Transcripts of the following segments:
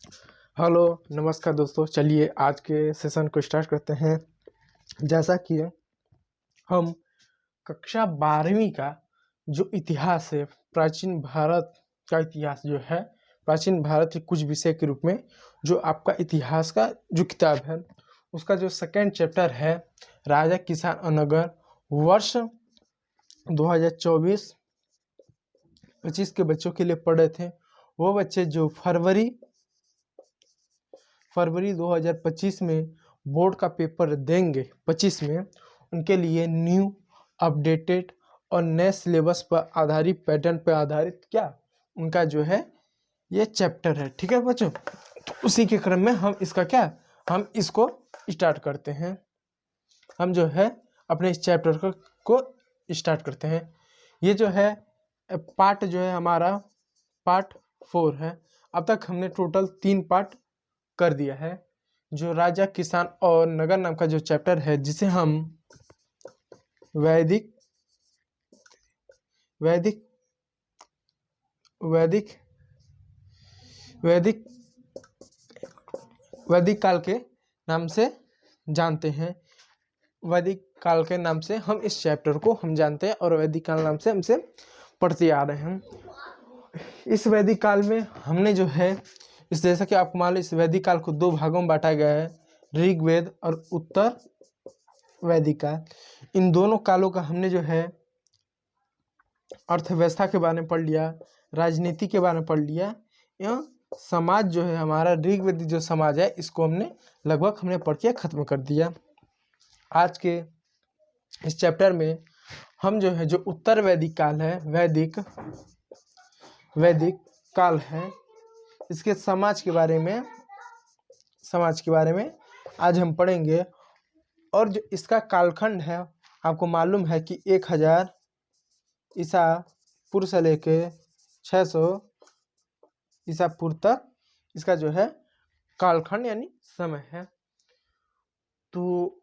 Hello, नमस्कार दोस्तों। चलिए आज के सेशन को स्टार्ट करते हैं। जैसा कि हम कक्षा 12वीं का जो इतिहास है, प्राचीन भारत का इतिहास जो है, प्राचीन भारत के कुछ विषय के रूप में जो आपका इतिहास का जो किताब है, उसका जो सेकंड चैप्टर है, राजा किसान और नगर, वर्ष 2024-25 के बच्चों के लिए पढ़ रहे थे। वो बच्चे जो फरवरी 2025 में बोर्ड का पेपर देंगे 25 में, उनके लिए न्यू अपडेटेड और नए सिलेबस पर आधारित, पैटर्न पर आधारित क्या उनका जो है ये चैप्टर है। ठीक है बच्चों, तो उसी के क्रम में हम इसको स्टार्ट करते हैं। हम जो है अपने इस चैप्टर को स्टार्ट करते हैं। ये जो है पार्ट जो है हमारा पार्ट 4 है। अब तक हमने टोटल 3 पार्ट कर दिया है। जो राजा किसान और नगर नाम का जो चैप्टर है, जिसे हम वैदिक वैदिक वैदिक वैदिक वैदिक काल के नाम से जानते हैं। वैदिक काल के नाम से हम इस चैप्टर को हम जानते हैं और वैदिक काल नाम से हमसे पढ़ते आ रहे हैं। इस वैदिक काल में हमने जो है इस जैसा कि आपको मालूम, इस वैदिक काल को 2 भागों में बांटा गया है, ऋग्वेद और उत्तर वैदिक काल। इन दोनों कालों का हमने जो है अर्थव्यवस्था के बारे में पढ़ लिया, राजनीति के बारे में पढ़ लिया, या समाज जो है हमारा ऋग्वेदिक जो समाज है, इसको हमने लगभग पढ़ के खत्म कर दिया। आज के इस चैप्टर में हम जो है जो उत्तर वैदिक काल है, वैदिक काल है, इसके समाज के बारे में आज हम पढ़ेंगे। और जो इसका कालखंड है, आपको मालूम है कि 1000 ईसा पूर्व से लेके 600 ईसा पूर्व तक इसका जो है कालखंड यानी समय है। तो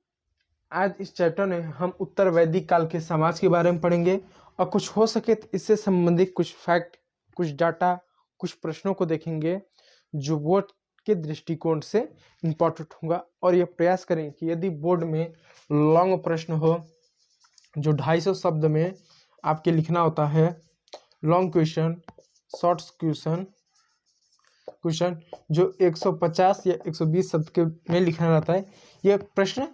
आज इस चैप्टर में हम उत्तर वैदिक काल के समाज के बारे में पढ़ेंगे और कुछ हो सके तो इससे संबंधित कुछ फैक्ट, कुछ डाटा, कुछ प्रश्नों को देखेंगे जो बोर्ड के दृष्टिकोण से इम्पोर्टेंट होगा। और यह प्रयास करें कि यदि बोर्ड में लॉन्ग प्रश्न हो जो 250 शब्द में आपके लिखना होता है, लॉन्ग क्वेश्चन, शॉर्ट क्वेश्चन जो 150 या 120 शब्द के में लिखना रहता है, यह प्रश्न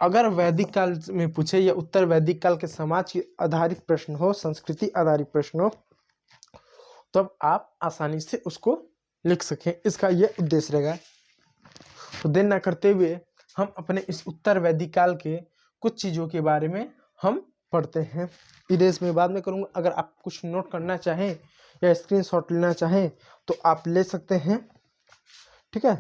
अगर वैदिक काल में पूछे या उत्तर वैदिक काल के समाज की आधारित प्रश्न हो, संस्कृति आधारित प्रश्न हो, तब आप आसानी से उसको लिख सकें, इसका यह उद्देश्य रहेगा। तो देर न करते हुए हम अपने इस उत्तर वैदिक काल के कुछ चीज़ों के बारे में हम पढ़ते हैं। इरेज में बाद में करूँगा। अगर आप कुछ नोट करना चाहें या स्क्रीनशॉट लेना चाहें तो आप ले सकते हैं। ठीक है,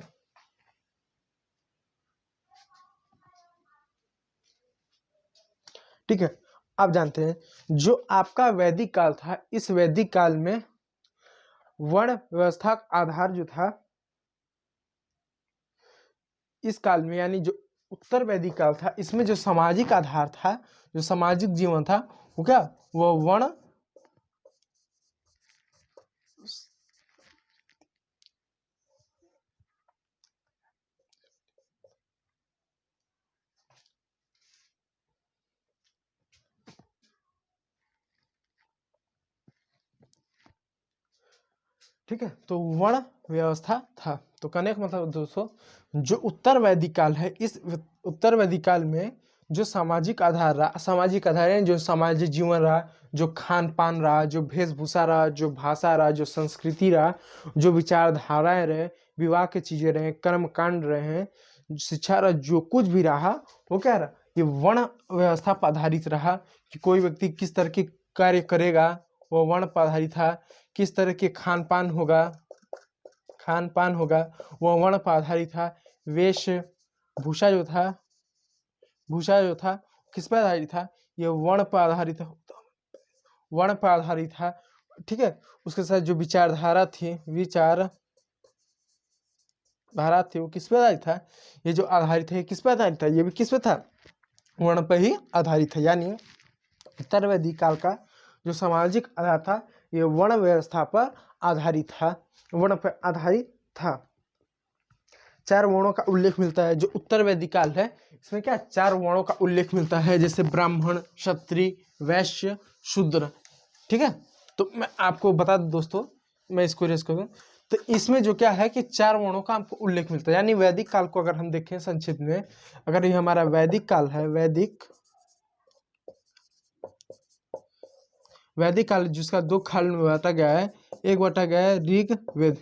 ठीक है। आप जानते हैं जो आपका वैदिक काल था, इस वैदिक काल में वर्ण व्यवस्था का आधार जो था, इस काल में यानी जो उत्तर वैदिक काल था, इसमें जो सामाजिक आधार था, जो सामाजिक जीवन था, वो क्या, वो वर्ण ठीक है, तो वर्ण व्यवस्था था। तो कहने का मतलब दोस्तों, जो उत्तर वैदिक काल है, इस उत्तर वैदिक काल में जो सामाजिक आधार यानी जो सामाजिक जीवन रहा, जो खान पान रहा, जो वेशभूषा रहा, जो भाषा रहा, जो संस्कृति रहा, जो विचारधाराएं रहे, विवाह के चीजें रहे, कर्म कांड रहे, शिक्षा रहा, जो कुछ भी रहा, वो क्या रहा, ये वर्ण व्यवस्था पर आधारित रहा कि कोई व्यक्ति किस तरह के कार्य करेगा, वो वर्ण पर आधारित था। किस तरह के खान पान होगा वो वर्ण पर आधारित था। वेशभूषा जो था किस पर आधारित था, ये वर्ण पर आधारित था। ठीक है, उसके साथ जो विचारधारा थी वो किस पर आधारित था, ये जो आधारित है किस पर आधारित था, ये भी किस पर था, वर्ण पर ही आधारित है। यानी उत्तर वैदिक काल का जो सामाजिक आधार था, ये वर्ण व्यवस्था पर आधारित था, 4 वर्णों का उल्लेख मिलता है। जो उत्तर वैदिक काल है इसमें क्या 4 वर्णों का उल्लेख मिलता है, जैसे ब्राह्मण, क्षत्रिय, वैश्य, शूद्र। ठीक है, तो मैं आपको बता दूं दोस्तों, मैं इसको रेस कर दूं, तो इसमें जो क्या है कि 4 वर्णों का आपको उल्लेख मिलता है। यानी वैदिक काल को अगर हम देखें संक्षिप्त में, अगर ये हमारा वैदिक काल है, वैदिक काल जिसका 2 काल में बांटा गया है, एक बांटा गया है ऋग्वेद।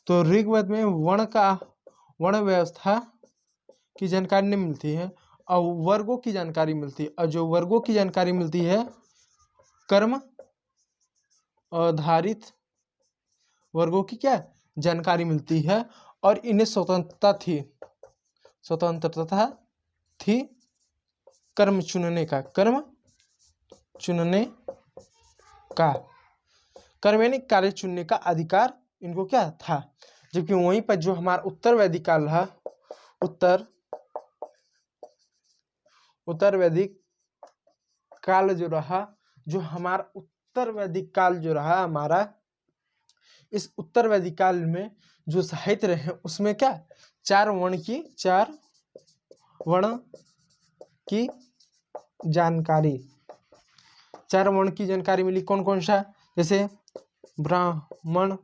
तो ऋग्वेद में वर्ण व्यवस्था की जानकारी नहीं मिलती है और वर्गों की जानकारी मिलती है, और जो वर्गों की जानकारी मिलती है कर्म आधारित वर्गों की क्या जानकारी मिलती है, और इन्हें स्वतंत्रता थी कर्म चुनने का, कर्म यानी कार्य चुनने का अधिकार इनको क्या था। जबकि वहीं पर जो हमारा उत्तर वैदिक काल रहा, उत्तर वैदिक काल जो रहा, जो हमारा उत्तर वैदिक काल जो रहा हमारा, इस उत्तर वैदिक काल में जो साहित्य रहे उसमें क्या 4 वर्ण की जानकारी 4 वर्ण की जानकारी मिली। कौन कौन सा, जैसे ब्राह्मण,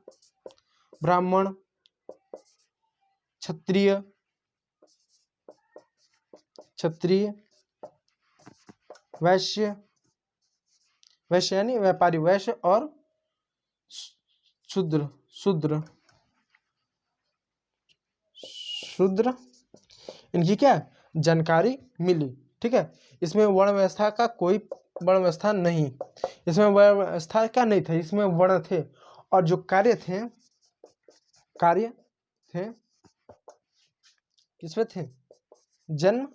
क्षत्रिय, वैश्य यानी व्यापारी वैश्य, और शूद्र इनकी क्या जानकारी मिली। ठीक है, इसमें वर्ण व्यवस्था का कोई वर्ण व्यवस्था नहीं, इसमें वर्ण व्यवस्था क्या नहीं था, इसमें वर्ण थे, और जो कार्य थे किसमें थे, जन्म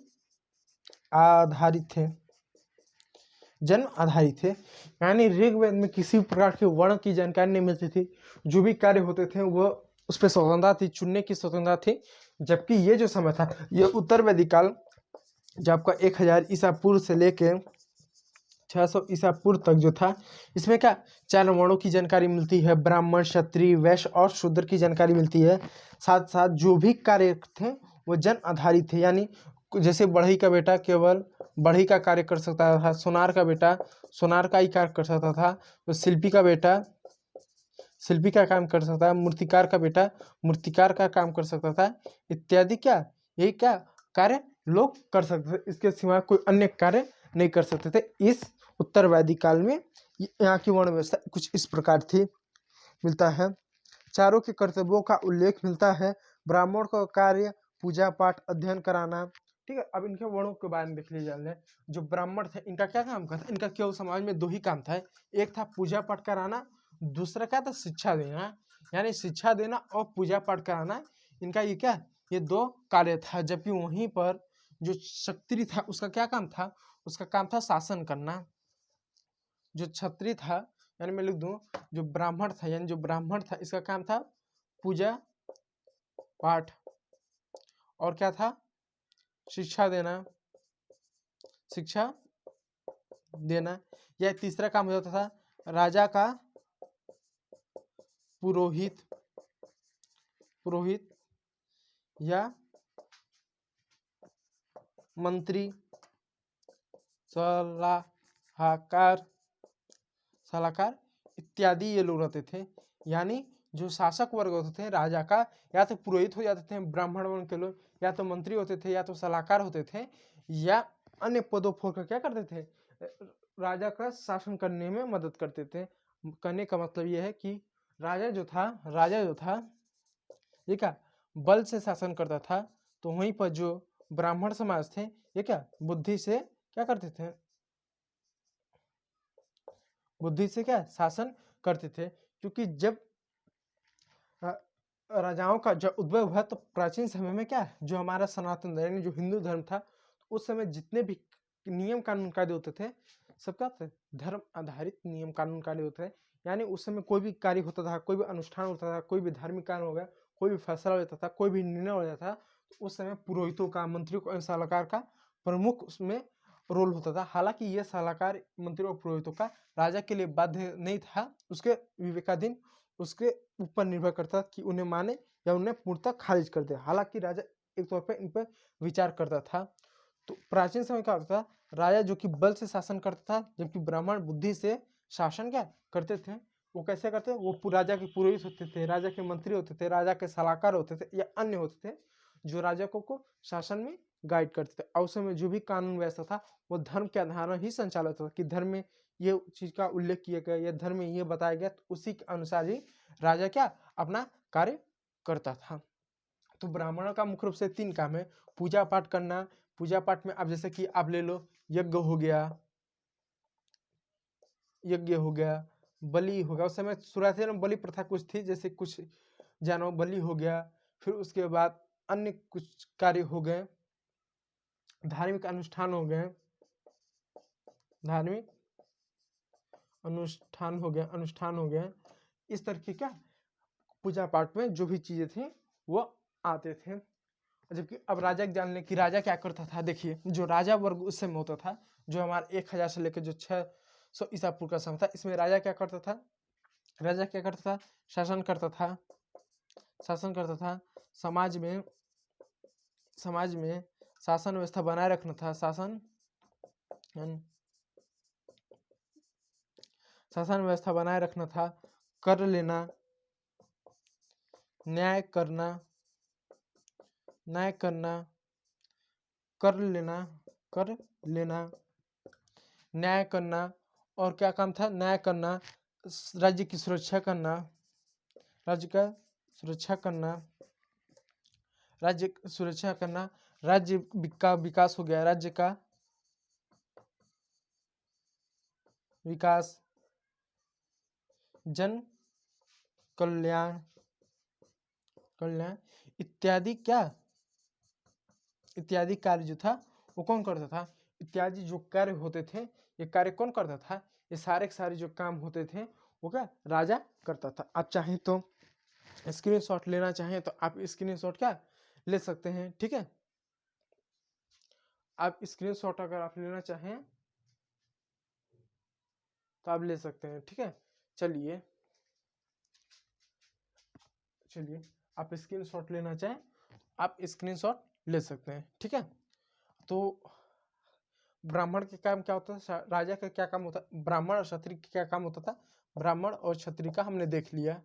आधारित थे। यानी ऋग्वेद में किसी प्रकार के वर्ण की जानकारी नहीं मिलती थी, जो भी कार्य होते थे वो उस पर स्वतंत्रता थी, चुनने की स्वतंत्रता थी। जबकि ये जो समय था, ये उत्तर वैदिक काल जो आपका 1000 ईसा पूर्व से लेके 600 ईसा पूर्व तक जो था, इसमें क्या 4 वर्णों की जानकारी मिलती है, ब्राह्मण, क्षत्रिय, वैश्य और शूद्र की जानकारी मिलती है। साथ साथ जो भी कार्य थे वो जन आधारित थे, यानी जैसे बढ़ई का बेटा केवल बढ़ई का कार्य कर सकता था, सोनार का बेटा सोनार का ही कार्य कर सकता था, तो शिल्पी का बेटा शिल्पी का काम कर सकता है, मूर्तिकार का बेटा मूर्तिकार का काम कर सकता था, इत्यादि क्या यही क्या कार्य लोग कर सकते थे, इसके सिवा कोई अन्य कार्य नहीं कर सकते थे। इस उत्तर वैदिक काल में यहाँ की वर्ण व्यवस्था कुछ इस प्रकार थी। मिलता है चारों के कर्तव्यों का उल्लेख मिलता है, ब्राह्मण का कार्य पूजा पाठ अध्ययन कराना। ठीक है, अब इनके वर्णों के बारे में देख लीजिए। जो ब्राह्मण थे इनका क्या काम था, इनका केवल समाज में 2 ही काम था, एक था पूजा पाठ कराना, दूसरा क्या था शिक्षा देना। यानी शिक्षा देना और पूजा पाठ कराना, इनका ये 2 कार्य था। जबकि वहीं पर जो क्षत्रिय था उसका क्या काम था, उसका काम था शासन करना। जो क्षत्रिय था, यानी मैं लिख दूं जो ब्राह्मण था, यानी जो ब्राह्मण था इसका काम था पूजा पाठ, और क्या था शिक्षा देना। यह तीसरा काम हो जाता था राजा का पुरोहित या मंत्री, सलाहकार इत्यादि ये लोग रहते थे। यानी जो शासक वर्ग होते थे राजा का, या तो पुरोहित हो जाते थे ब्राह्मण वर्ण के लोग, या तो मंत्री होते थे, या तो सलाहकार होते थे, या अन्य पदों पर क्या करते थे, राजा का शासन करने में मदद करते थे। कहने का मतलब यह है कि राजा जो था ये क्या बल से शासन करता था, तो वहीं पर जो ब्राह्मण समाज थे ये क्या बुद्धि से क्या करते थे, बुद्धि से क्या शासन करते थे। क्योंकि जब राजाओं का जब उद्भव हुआ तो प्राचीन समय में क्या जो हमारा सनातन धर्म जो हिंदू धर्म था, तो उस समय जितने भी नियम कानून कायदे होते थे सब क्या थे धर्म आधारित नियम कानून कायदे होते थे। यानी उस समय कोई भी कार्य होता था, कोई भी अनुष्ठान होता था, कोई भी धार्मिक कार्य हो गया, कोई भी फैसला लेता था, कोई भी निर्णय हो जाता था, तो उस समय पुरोहितों का, मंत्रियों का, सलाहकार का प्रमुख उसमें रोल होता था। हालांकि यह सलाहकार मंत्रियों और पुरोहितों का राजा के लिए बाध्य नहीं था, उसके विवेकाधीन उसके ऊपर निर्भर करता कि उन्हें माने या उन्हें पूर्णतः खारिज कर दिया। हालांकि राजा एक तौर पर इन पर विचार करता था। तो प्राचीन समय क्या होता था, राजा जो कि बल से शासन करता था, जबकि ब्राह्मण बुद्धि से शासन क्या करते थे। वो कैसे करते, वो राजा के पुरोहित होते थे, राजा के मंत्री होते थे, राजा के सलाहकार होते थे या अन्य होते थे जो राजा को शासन में गाइड करते थे। और उस समय जो भी कानून व्यवस्था था वो धर्म के आधार पर ही संचालित होता कि धर्म में ये चीज का उल्लेख किया गया या धर्म में ये बताया गया, तो उसी के अनुसार ही राजा क्या अपना कार्य करता था। तो ब्राह्मणों का मुख्य रूप से 3 काम है, पूजा पाठ करना। पूजा पाठ में अब जैसे कि आप ले लो, यज्ञ हो गया, बलि हो गया। उस समय शुरुआती में बलि प्रथा कुछ थी, जैसे कुछ जानवर बलि हो गया, फिर उसके बाद अन्य कुछ कार्य हो गए, धार्मिक अनुष्ठान हो गए, अनुष्ठान हो गए। इस तरह की क्या पूजा पाठ में जो भी चीजें थी वो आते थे। जबकि अब राजा जान ले कि राजा क्या करता था। देखिए, जो राजा वर्ग उस समय होता था, जो हमारे 1000 से लेकर जो 600 ईसा पूर्व का समय था, इसमें राजा क्या करता था, शासन करता था। समाज में शासन व्यवस्था बनाए रखना था, शासन व्यवस्था बनाए रखना था, कर लेना, न्याय करना, कर लेना, न्याय करना। और क्या काम था, न्याय करना, राज्य की सुरक्षा करना, राज्य का सुरक्षा करना, राज्य का विकास हो गया, राज्य का विकास, जन कल्याण इत्यादि कार्य जो था वो कौन करता था। इत्यादि जो कार्य होते थे, ये कार्य कौन करता था, ये सारे के सारे जो काम होते थे वो क्या राजा करता था। आप चाहें तो स्क्रीनशॉट लेना चाहें तो आप स्क्रीनशॉट क्या ले सकते हैं, ठीक है। आप स्क्रीनशॉट अगर आप लेना चाहें तो आप ले सकते हैं, ठीक है। चलिए आप स्क्रीनशॉट लेना चाहें आप स्क्रीनशॉट ले सकते हैं, ठीक है। तो ब्राह्मण के काम क्या होता था, राजा का क्या काम होता, ब्राह्मण और क्षत्रिय का क्या काम होता था। ब्राह्मण और क्षत्रिय का हमने देख लिया।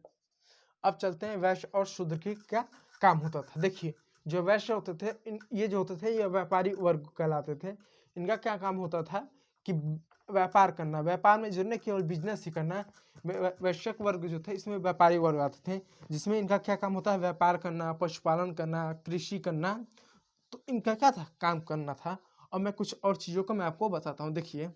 अब चलते हैं वैश्य और शूद्र की क्या काम होता था। देखिए, जो वैश्य होते थे ये जो होते थे ये व्यापारी वर्ग कहलाते थे। इनका क्या काम होता था कि व्यापार करना, व्यापार में जो न केवल बिजनेस ही करना। वैश्यक वर्ग जो थे इसमें व्यापारी वर्ग आते थे, जिसमें इनका क्या काम होता है, व्यापार करना, पशुपालन करना, कृषि करना। तो इनका क्या था, काम करना था। और मैं कुछ और चीजों को मैं आपको बताता हूँ। देखिए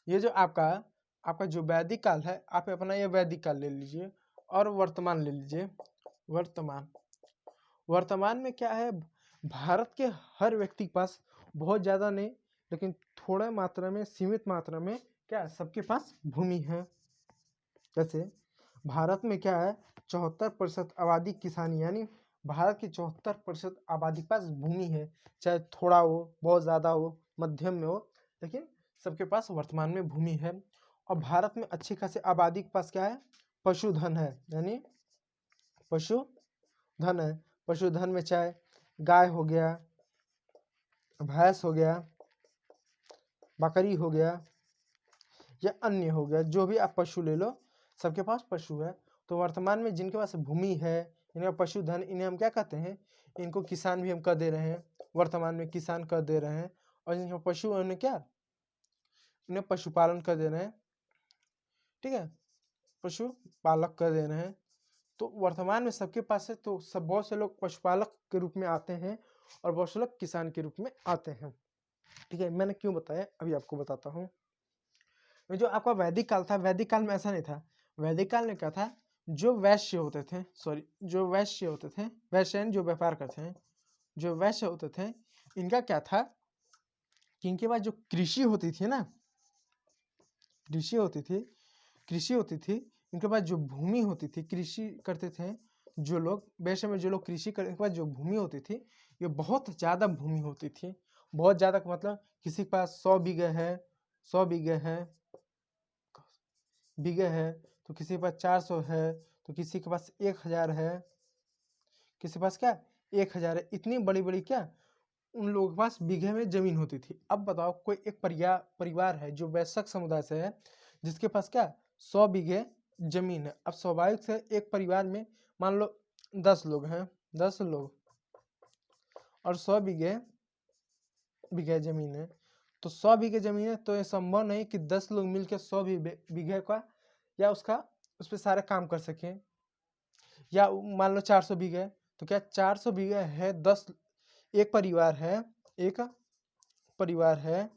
ये जो आपका जो वैदिक काल है, आप अपना ये वैदिक काल ले लीजिए और वर्तमान ले लीजिए। वर्तमान में क्या है, भारत के हर व्यक्ति के पास बहुत ज्यादा नहीं लेकिन थोड़ा मात्रा में, सीमित मात्रा में क्या सबके पास भूमि है। जैसे भारत में क्या है, 74% आबादी किसानी, यानी भारत की 74% आबादी के पास भूमि है। चाहे थोड़ा हो, बहुत ज्यादा हो, मध्यम में हो, लेकिन सबके पास वर्तमान में भूमि है। और भारत में अच्छी खासी आबादी के पास क्या है, पशुधन है, यानी पशुधन है। पशुधन में चाहे गाय हो गया, भैंस हो गया, बकरी हो गया या अन्य हो गया, जो भी आप पशु ले लो, सबके पास पशु है। तो वर्तमान में जिनके पास भूमि है, इन्हें पशुधन, इन्हें हम क्या कहते हैं, इनको किसान भी हम कह दे रहे हैं, वर्तमान में किसान कह दे रहे हैं। और जिनके पशु है उन्हें क्या, इन्हें पशुपालन कर दे रहे हैं, ठीक है, पशुपालक कर दे रहे हैं। तो वर्तमान में सबके पास है, तो सब बहुत से लोग पशुपालक के रूप में आते हैं और बहुत से लोग किसान के रूप में आते हैं, ठीक है। मैंने क्यों बताया अभी आपको बताता हूँ। जो आपका वैदिक काल था, वैदिक काल में ऐसा नहीं था। वैदिक काल में क्या था, जो वैश्य होते थे, वैश्य जो व्यापार करते हैं, जो वैश्य होते थे, इनका क्या था कि इनके पास जो कृषि होती थी ना, कृषि होती थी, इनके पास जो भूमि होती थी, कृषि करते थे जो लोग, वैसे में जो लोग कृषि करने के बाद जो भूमि होती थी, ये बहुत ज्यादा भूमि होती थी। बहुत ज्यादा का मतलब किसी के पास 100 बीघे है, 100 बीघे है, तो किसी के पास 400 है, तो किसी के पास 1000 है, किसी के पास क्या 1000 है। इतनी बड़ी बड़ी क्या उन लोगों के पास बीघे में जमीन होती थी। अब बताओ कोई एक परिवार है जो वैश्य समुदाय से है, जिसके पास क्या 100 बीघे जमीन है। अब स्वाभाविक से एक परिवार में मान लो 10 लोग हैं, 10 लोग और 100 बीघे बीघे जमीन है, तो 100 बीघे जमीन है, तो ये संभव नहीं कि 10 लोग मिलकर 100 बीघे का या उसका उस पर सारे काम कर सकें। या मान लो 400 बीघे, तो क्या 400 बीघे है, 10 एक परिवार है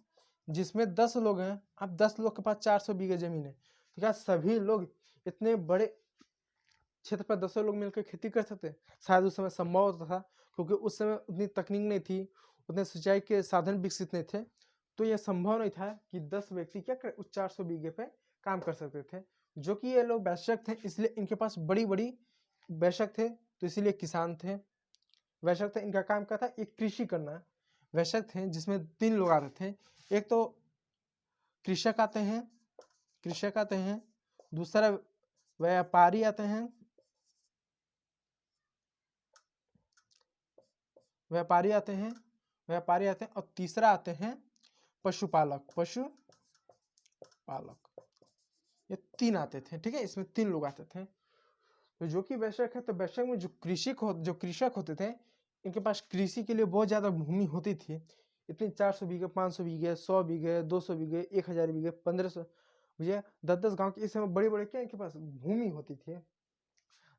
जिसमें 10 लोग हैं। अब 10 लोग के पास 400 बीघे जमीन है, तो क्या सभी लोग इतने बड़े क्षेत्र पर 10 लोग मिलकर खेती कर सकते हैं? शायद उस समय संभव होता था, क्योंकि उस समय उतनी तकनीक नहीं थी, उतने सिंचाई के साधन विकसित नहीं थे, तो यह संभव नहीं था कि 10 व्यक्ति क्या कर उस 400 बीघे पे काम कर सकते थे। जो कि ये लोग वैश्यक थे, इसलिए इनके पास बड़ी बड़ी वैश्यक थे, तो इसीलिए किसान थे। वैश्यक थे, इनका काम क्या था, एक कृषि करना। वैश्यक थे जिसमें 3 लोग आते थे, एक तो कृषक आते हैं, दूसरा व्यापारी आते हैं, और तीसरा आते हैं पशुपालक। ये 3 आते थे, ठीक है, इसमें 3 लोग आते थे। तो जो कि वैश्यक है, तो वैश्यक में जो कृषक होते थे, इनके पास कृषि के लिए बहुत ज्यादा भूमि होती थी। इतनी 400 बीघे, 500 बीघे, 100 बीघे, 200 बीघे, 1000 बीघे, 1500 बीघे, 10-10 गांव के, इस समय बड़ी बड़ी क्या इनके पास भूमि होती थी।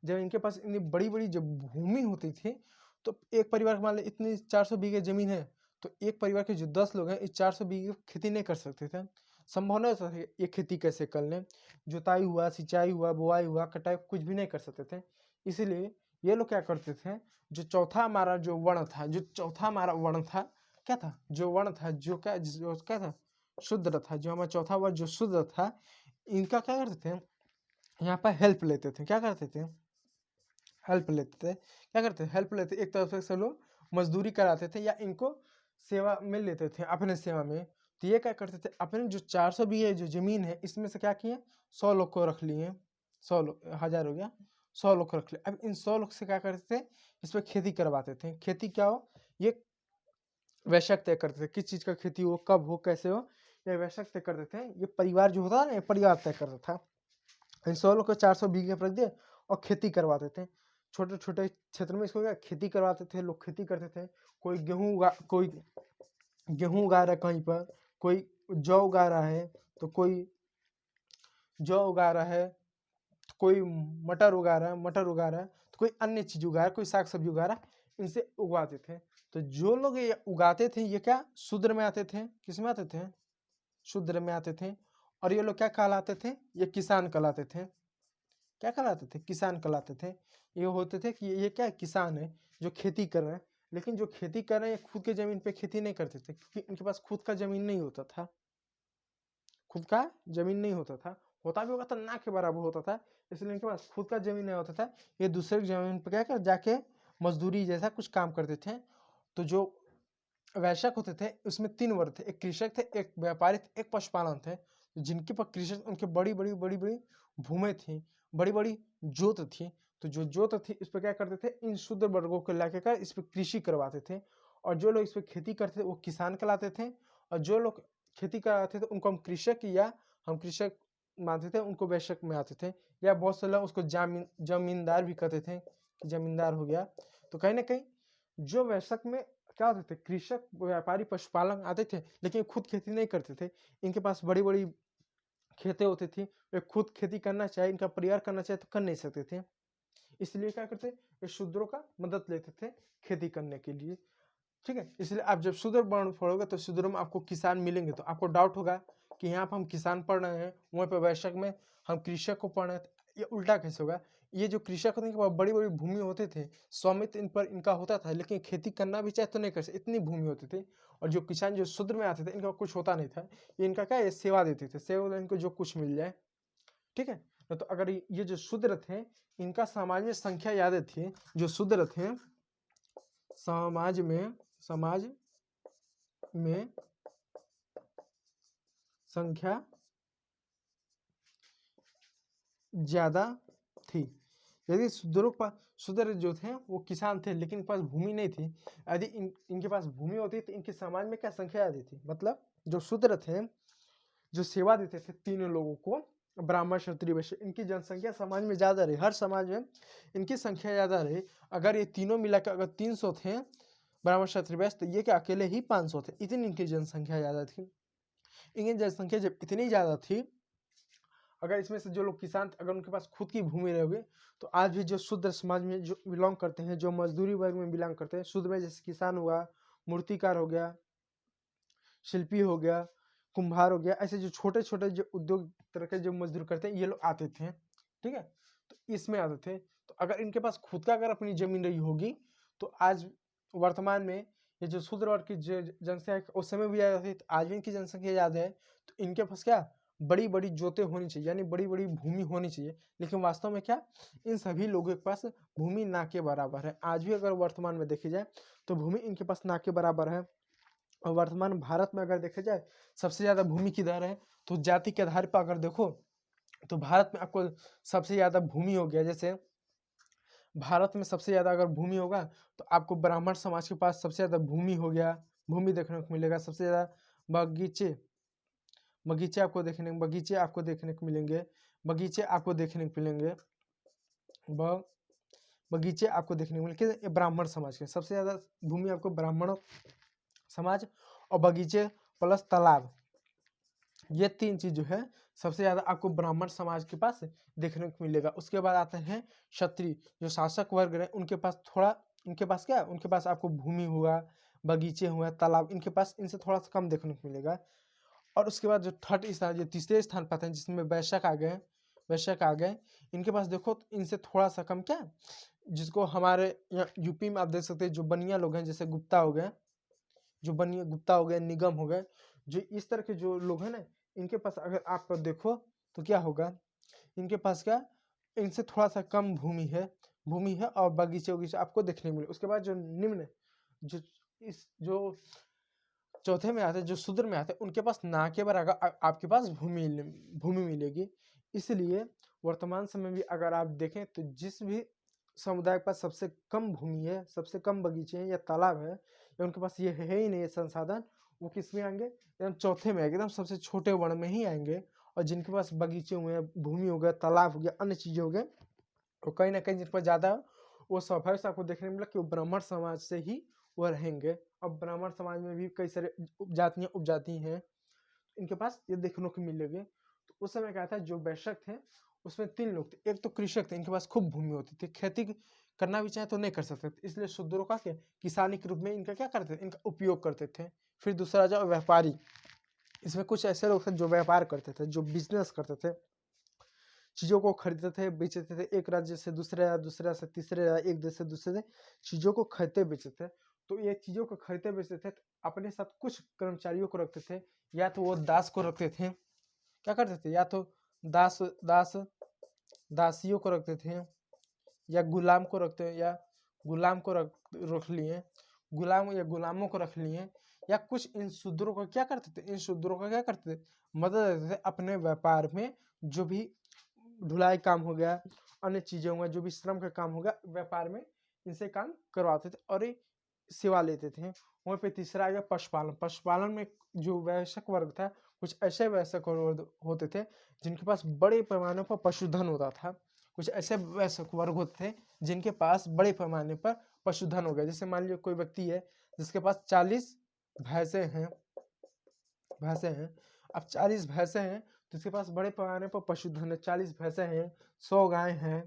जब इनके पास इतनी बड़ी बड़ी जब भूमि होती थी, तो एक परिवार मान लो इतनी 400 बीघे जमीन है, तो एक परिवार के जो 10 लोग हैं, इस 400 बीघे खेती नहीं कर सकते थे। संभव नहीं होता था ये खेती कैसे कर लें। जुताई हुआ, सिंचाई हुआ, बुआई हुआ, कटाई कुछ भी नहीं कर सकते थे। इसीलिए ये लोग क्या करते थे, जो चौथा हमारा जो वर्ण था, क्या था, जो वर्ण था, जो क्या था, शुद्र था, जो हमारा चौथा वर्ण जो शुद्र था, इनका क्या करते थे, यहाँ पर हेल्प लेते थे। क्या करते थे, हेल्प लेते थे। हेल्प लेते, एक तरफ से लोग मजदूरी कराते थे या इनको सेवा में लेते थे अपने सेवा में। तो ये क्या करते थे, अपने जो 400 बीघे जो जमीन है, इसमें से क्या किए, 100 लोग को रख लिए, 100 लोग, 1000 हो गया, 100 लोग को रख लिए। अब इन 100 लोग से क्या करते थे, इस पर खेती करवाते थे। खेती क्या हो, ये वैश्यक तय करते थे, किस चीज का खेती हो, कब हो, कैसे हो, ये वैश्यक तय करते थे। ये परिवार जो होता है ना, ये परिवार तय करता था। इन 100 लोग को 400 बीघे पर रख दिए और खेती करवाते थे। छोटे छोटे क्षेत्र में इसको क्या खेती करवाते थे, लोग खेती करते थे। कोई गेहूं उगा रहा है कहीं पर, कोई जौ उगा रहा है, तो कोई जौ उगा रहा है, तो कोई मटर उगा रहा है, तो कोई अन्य चीज उगा रहा है, कोई साग सब्जी उगा रहा है, इनसे उगाते थे। तो जो लोग ये उगाते थे, ये क्या शूद्र में आते थे, किस में आते थे, शूद्र में आते थे। और ये लोग क्या कहलाते थे, ये किसान कहलाते थे। क्या कहलाते थे, किसान कहलाते थे। ये होते थे कि ये क्या किसान है जो खेती कर रहे हैं, लेकिन जो खेती कर रहे हैं खुद के जमीन पे खेती नहीं करते थे, क्योंकि इनके पास खुद का जमीन नहीं होता था। खुद का जमीन नहीं होता था, होता भी होगा तो ना के बराबर होता था, इसलिए इनके पास खुद का जमीन नहीं होता था। ये दूसरे की जमीन पे क्या कर जाके मजदूरी जैसा कुछ काम करते थे। तो जो वैश्यक होते थे उसमें 3 वर्ग थे, एक कृषक थे, एक व्यापारी थे, एक पशुपालन थे। जिनके पास कृषक, उनके बड़ी बड़ी भूमि थी, बड़ी बड़ी जोत थी। तो जो जोत थी इस पर क्या करते थे, इन शूद्र वर्गों को लाके कर इस पर कृषि करवाते थे। और जो लोग इस पर खेती करते थे वो किसान कहलाते थे, और जो लोग खेती कराते थे उनको हम कृषक मानते थे, उनको वैश्यक में आते थे। या बहुत से लोग उसको जमींदार भी कहते थे कि जमींदार हो गया। तो कहीं ना कहीं जो वैश्यक में क्या होते थे, कृषक व्यापारी पशुपालन आते थे, लेकिन खुद खेती नहीं करते थे। इनके पास बड़ी बड़ी खेतें होती थी, वे खुद खेती करना चाहे, इनका परिवार करना चाहे तो कर नहीं सकते थे। इसलिए क्या करते, ये शूद्रों का मदद लेते थे खेती करने के लिए। ठीक है, इसलिए आप जब शूद्र वर्ण पढ़ोगे तो शूद्रों में आपको किसान मिलेंगे, तो आपको डाउट होगा कि यहाँ पर हम किसान पढ़ रहे हैं, वहीं पर वैश्यक में हम कृषक को पढ़ रहे हैं, ये उल्टा कैसे होगा। ये जो कृषक होते हैं बड़ी बड़ी भूमि होते थे, स्वामित्व इन पर इनका होता था, लेकिन खेती करना भी चाहे तो नहीं कर सकते, इतनी भूमि होती थी। और जो किसान जो शूद्र में आते थे, इनका कुछ होता नहीं था, ये इनका क्या, ये सेवा देते थे, सेवा इनको जो कुछ मिल जाए। ठीक है, तो अगर ये जो शूद्र थे, इनका समाज में संख्या ज्यादा थी। जो शूद्र थे समाज में संख्या ज्यादा थी। यदि शूद्रों के पास, शूद्र जो थे वो किसान थे लेकिन इनके पास भूमि नहीं थी, यदि इनके पास भूमि होती तो इनके समाज में क्या संख्या ज्यादा थी, मतलब जो शूद्र थे जो सेवा देते थे तीनों लोगों को, ब्राह्मण क्षत्रिय वैश्य, इनकी जनसंख्या समाज में ज्यादा रही, हर समाज में इनकी संख्या ज्यादा रही। अगर ये तीनों मिलाकर अगर 300 थे ब्राह्मण क्षत्रिय वैश्य, तो ये क्या अकेले ही 500 थे, इतनी इनकी जनसंख्या ज्यादा थी। इनकी जनसंख्या जब इतनी ज्यादा थी, अगर इसमें से जो लोग किसान थे, अगर उनके पास खुद की भूमि रहोगे, तो आज भी जो शूद्र समाज में जो बिलोंग करते हैं, जो मजदूरी वर्ग में बिलोंग करते हैं, शूद्र में जैसे किसान हुआ, मूर्तिकार हो गया, शिल्पी हो गया, कुम्हार हो गया, ऐसे जो छोटे छोटे जो उद्योग तरह के जो मजदूर करते हैं, ये लोग आते थे, ठीक है। तो इसमें आते थे, तो अगर इनके पास खुद का अगर अपनी जमीन रही होगी, तो आज वर्तमान में ये जो शूद्र वर्ग की जनसंख्या उस समय भी ज्यादा थी, तो आज भी इनकी जनसंख्या ज्यादा है, तो इनके पास क्या बड़ी बड़ी जोतें होनी चाहिए, यानी बड़ी बड़ी भूमि होनी चाहिए। लेकिन वास्तव में क्या, इन सभी लोगों के पास भूमि ना के बराबर है। आज भी अगर वर्तमान में देखी जाए तो भूमि इनके पास ना के बराबर है। और वर्तमान भारत में अगर देखा जाए सबसे ज्यादा भूमि किधर है, तो जाति के आधार पर अगर देखो तो भारत में आपको सबसे ज्यादा भूमि हो गया, जैसे भारत में सबसे ज्यादा अगर भूमि होगा तो आपको ब्राह्मण समाज के पास सबसे ज्यादा भूमि हो गया, भूमि देखने को मिलेगा। सबसे ज्यादा बगीचे बगीचे आपको देखने को मिलेंगे, बगीचे आपको देखने को मिलेंगे, बगीचे आपको देखने को मिलेंगे ब्राह्मण समाज के। सबसे ज्यादा भूमि आपको ब्राह्मण समाज और बगीचे प्लस तालाब, ये तीन चीज जो है सबसे ज्यादा आपको ब्राह्मण समाज के पास देखने को मिलेगा। उसके बाद आते हैं क्षत्रिय, जो शासक वर्ग है, उनके पास थोड़ा, उनके पास आपको भूमि हुआ, बगीचे हुआ, तालाब, इनके पास इनसे थोड़ा सा कम देखने को मिलेगा। और उसके बाद जो थर्ड स्थान, जो तीसरे स्थान पर आते हैं, जिसमें वैश्यक आ गए, इनके पास देखो तो इनसे थोड़ा सा कम क्या, जिसको हमारे यहाँ यूपी में आप देख सकते हैं, जो बनिया लोग हैं, जैसे गुप्ता हो गए, निगम हो गए, जो इस तरह के जो लोग हैं ना, इनके पास अगर आप देखो तो क्या होगा, इनके पास क्या, इनसे थोड़ा सा कम भूमि है और बगीचे वगीचे आपको देखने को मिले। उसके बाद जो निम्न, जो जो चौथे में आते हैं, जो शूद्र में आते हैं, उनके पास ना के बराबर आपके पास भूमि मिलेगी। इसलिए वर्तमान समय में अगर आप देखें तो जिस भी समुदाय के पास सबसे कम भूमि है, सबसे कम बगीचे हैं या तालाब है, या उनके पास ये है ही नहीं है संसाधन, वो किस में आएंगे, एकदम चौथे में, एकदम सबसे छोटे वर्ण में ही आएंगे। और जिनके पास बगीचे हुए हैं, भूमि हो गया, तालाब हो गया, अन्य चीजें हो गए, वो कहीं ना कहीं जिन पर ज्यादा, वो स्वाभाविक से आपको देखने को मिला कि वो ब्राह्मण समाज से ही वो रहेंगे। अब ब्राह्मण समाज में भी कई सारे उपजाति हैं, इनके पास ये देखने को मिलेंगे। तो उस समय क्या था, जो वैश्यक थे उसमें तीन लोग थे। एक तो कृषक थे, इनके पास खूब भूमि होती थी, खेती करना भी चाहे तो नहीं कर सकते थे, इसलिए शूद्रों का क्या किसानी के रूप में इनका क्या करते थे, इनका उपयोग करते थे। फिर दूसरा जाओ व्यापारी, इसमें कुछ ऐसे लोग थे जो व्यापार करते थे, जो बिजनेस करते थे, चीजों को खरीदते थे बेचते थे, एक राज्य से दूसरे राज्य, दूसरे राज्य से तीसरे राज्य, एक देश से दूसरे देश चीजों को खरीदते बेचते थे। तो ये चीजों को खरीदते बेचते थे, तो अपने साथ कुछ कर्मचारियों को रखते थे, या तो वो दास को रखते थे, क्या करते थे, या तो दास दास दासियों को रखते थे, या गुलाम को रखते, या गुलाम को रख लिए, गुलाम या गुलामों को रख लिए, या कुछ इन शूद्रों को क्या करते थे, इन शूद्रों का क्या करते थे, मदद देते थे अपने व्यापार में। जो भी ढुलाई काम हो गया, अन्य चीजें हो गया, जो भी श्रम का काम हो गया, व्यापार में इनसे काम करवाते थे और ये सेवा लेते थे। वहीं पे तीसरा आ गया पशुपालन। पशुपालन में जो वयस्क वर्ग था, कुछ ऐसे वयस्क वर्ग होते थे जिनके पास बड़े पैमाने पर पशुधन होता था। कुछ ऐसे वयस्क वर्ग होते थे जिनके पास बड़े पैमाने पर पशुधन हो गया। जैसे मान लीजिए कोई व्यक्ति है जिसके पास 40 भैंसे हैं भैंसे हैं अब 40 भैंसे हैं तो उसके पास बड़े पैमाने पर पशुधन है। 40 भैंसे हैं, 100 गाय हैं।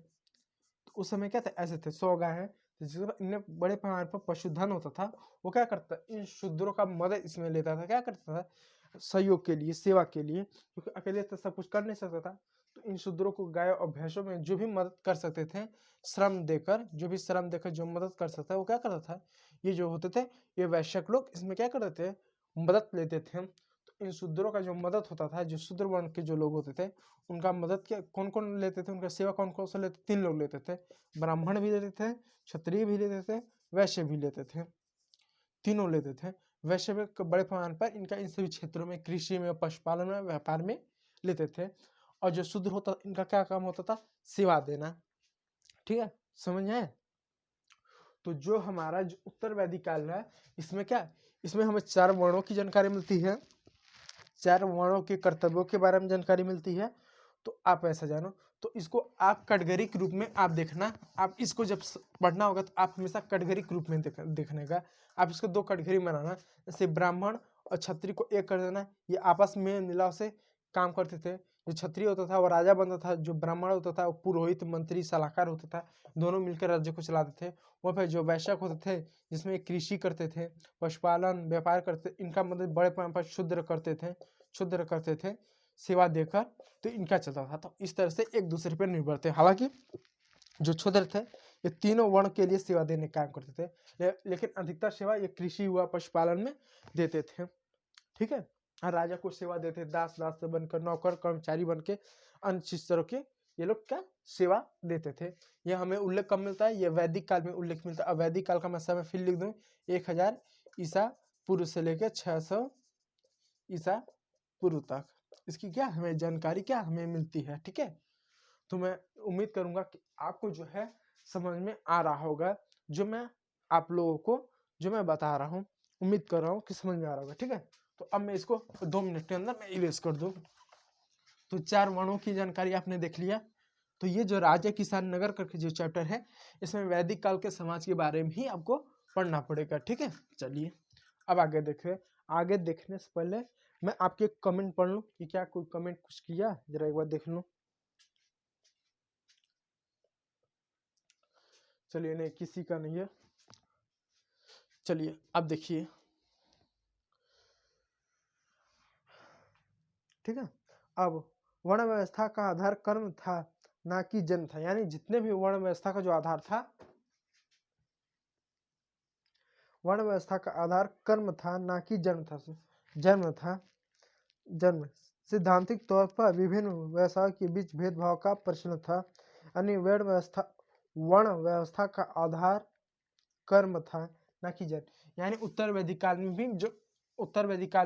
तो उस समय क्या था, ऐसे थे 100 गाय हैं, तो जिसके पास इन्हें बड़े पैमाने पर पशुधन होता था, वो क्या करता, इन शूद्रों का मदद इसमें लेता था। क्या करता था, सहयोग के लिए, सेवा के लिए, क्योंकि अकेले तो सब कुछ कर नहीं सकता था। तो इन शूद्रों को गाय और भैंसों में जो भी मदद कर सकते थे, श्रम देकर, जो मदद कर सकता है, वो क्या करता था, ये जो होते थे, ये वैश्यक लोग इसमें क्या करते थे, मदद लेते थे। तो इन शूद्रों का जो मदद होता था, जो शूद्र वर्ण के जो लोग होते थे, उनका मदद क्या कौन कौन लेते थे, उनका सेवा कौन कौन सा लेते, 3 लोग लेते थे। ब्राह्मण भी लेते थे, क्षत्रिय भी लेते थे, वैश्य भी लेते थे, तीनों लेते थे। वैश्य में बड़े पैमाने पर इनका इन सभी क्षेत्रों में, कृषि में, पशुपालन में, व्यापार में लेते थे। और जो शूद्र होता, इनका क्या काम होता था, सेवा देना। ठीक है, समझ में आया? तो जो हमारा जो उत्तर वैदिक काल है, इसमें क्या, इसमें हमें 4 वर्णों की जानकारी मिलती है, 4 वर्णों के कर्तव्यों के बारे में जानकारी मिलती है। तो आप ऐसा जानो, तो इसको आप कैटेगरी के रूप में आप देखना, आप इसको जब पढ़ना होगा तो आप हमेशा कैटेगरी के रूप में देखने का, आप इसको 2 कैटेगरी बनाना, जैसे ब्राह्मण और क्षत्रिय को एक कर देना, ये आपस में मिलाव से काम करते थे। जो क्षत्रिय होता था वो राजा बनता था, जो ब्राह्मण होता था वो पुरोहित, मंत्री, सलाहकार होता था, दोनों मिलकर राज्य को चलाते थे। वहाँ पे जो वैश्य होते थे, जिसमें कृषि करते थे, पशुपालन, व्यापार करते, इनका मतलब बड़े पैमाने पर शूद्र करते थे सेवा देकर, तो इनका चलता था। तो इस तरह से एक दूसरे पर निर्भर थे। हालांकि जो शूद्र थे ये तीनों वर्ण के लिए सेवा देने का काम करते थे, लेकिन अधिकतर सेवा ये कृषि हुआ पशुपालन में देते थे। ठीक है, और राजा को सेवा देते, दास से बनकर, नौकर कर्मचारी बन के, अन्य चीज तरह के ये लोग क्या सेवा देते थे। यह हमें उल्लेख कब मिलता है, ये वैदिक काल में उल्लेख मिलता है। अब वैदिक काल का मैं समय फिर लिख दूं, 1000 ईसा पूर्व से लेकर 600 ईसा पूर्व तक इसकी क्या हमें जानकारी क्या हमें मिलती है। ठीक है, तो मैं उम्मीद करूंगा कि आपको जो है समझ में आ रहा होगा, जो मैं आप लोगों को जो मैं बता रहा हूँ, उम्मीद कर रहा हूँ कि समझ में आ रहा होगा। ठीक है, तो अब मैं इसको 2 मिनट के अंदर मैं इरेज कर दूं। तो 4 वर्णों की जानकारी आपने देख लिया। तो ये जो राजा किसान नगर करके जो चैप्टर है, इसमें वैदिक काल के समाज के बारे में ही आपको पढ़ना पड़ेगा। ठीक है, चलिए अब आगे देखें। आगे देखने से पहले मैं आपके कमेंट पढ़ लूं कि क्या कोई कमेंट कुछ किया, जरा एक बार देख लूं। चलिए, नहीं किसी का नहीं है। चलिए अब देखिए, ठीक है, अब वर्ण व्यवस्था का आधार कर्म था ना कि जन्म था, यानी जितने भी वर्ण व्यवस्था का जो आधार था, वर्ण व्यवस्था का आधार कर्म था ना कि जन्म था। जन्म सिद्धांतिक तौर पर विभिन्न व्यवसायों के बीच भेदभाव का प्रचलन था, यानी वर्ण व्यवस्था का आधार कर्म था ना कि जन्म। यानी उत्तर वैदिक काल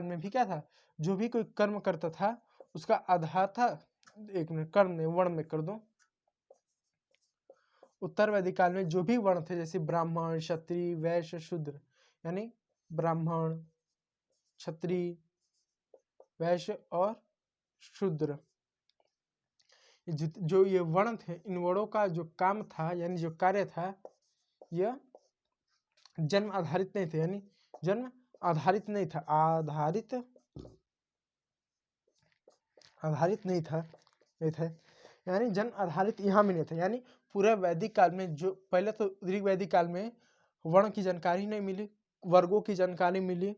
में भी क्या था, जो भी कोई कर्म करता था उसका आधार था, एक मिनट, कर्म ने वर्ण में कर दो। उत्तर वैदिक काल में जो भी वर्ण थे, जैसे ब्राह्मण, क्षत्रिय, वैश्य, शूद्र, यानी ब्राह्मण, क्षत्रिय, वैश्य और शूद्र, जो ये वर्ण थे, इन वर्णों का जो काम था यानी जो कार्य था, यह जन्म आधारित नहीं थे, यानी जन्म आधारित नहीं था, आधारित नहीं था, यानी जन्म आधारित यहाँ में नहीं था। यानी पूरे वैदिक काल में जो पहले तो ऋग वैदिक काल में वर्ण की जानकारी नहीं मिली, वर्गों की जानकारी मिली,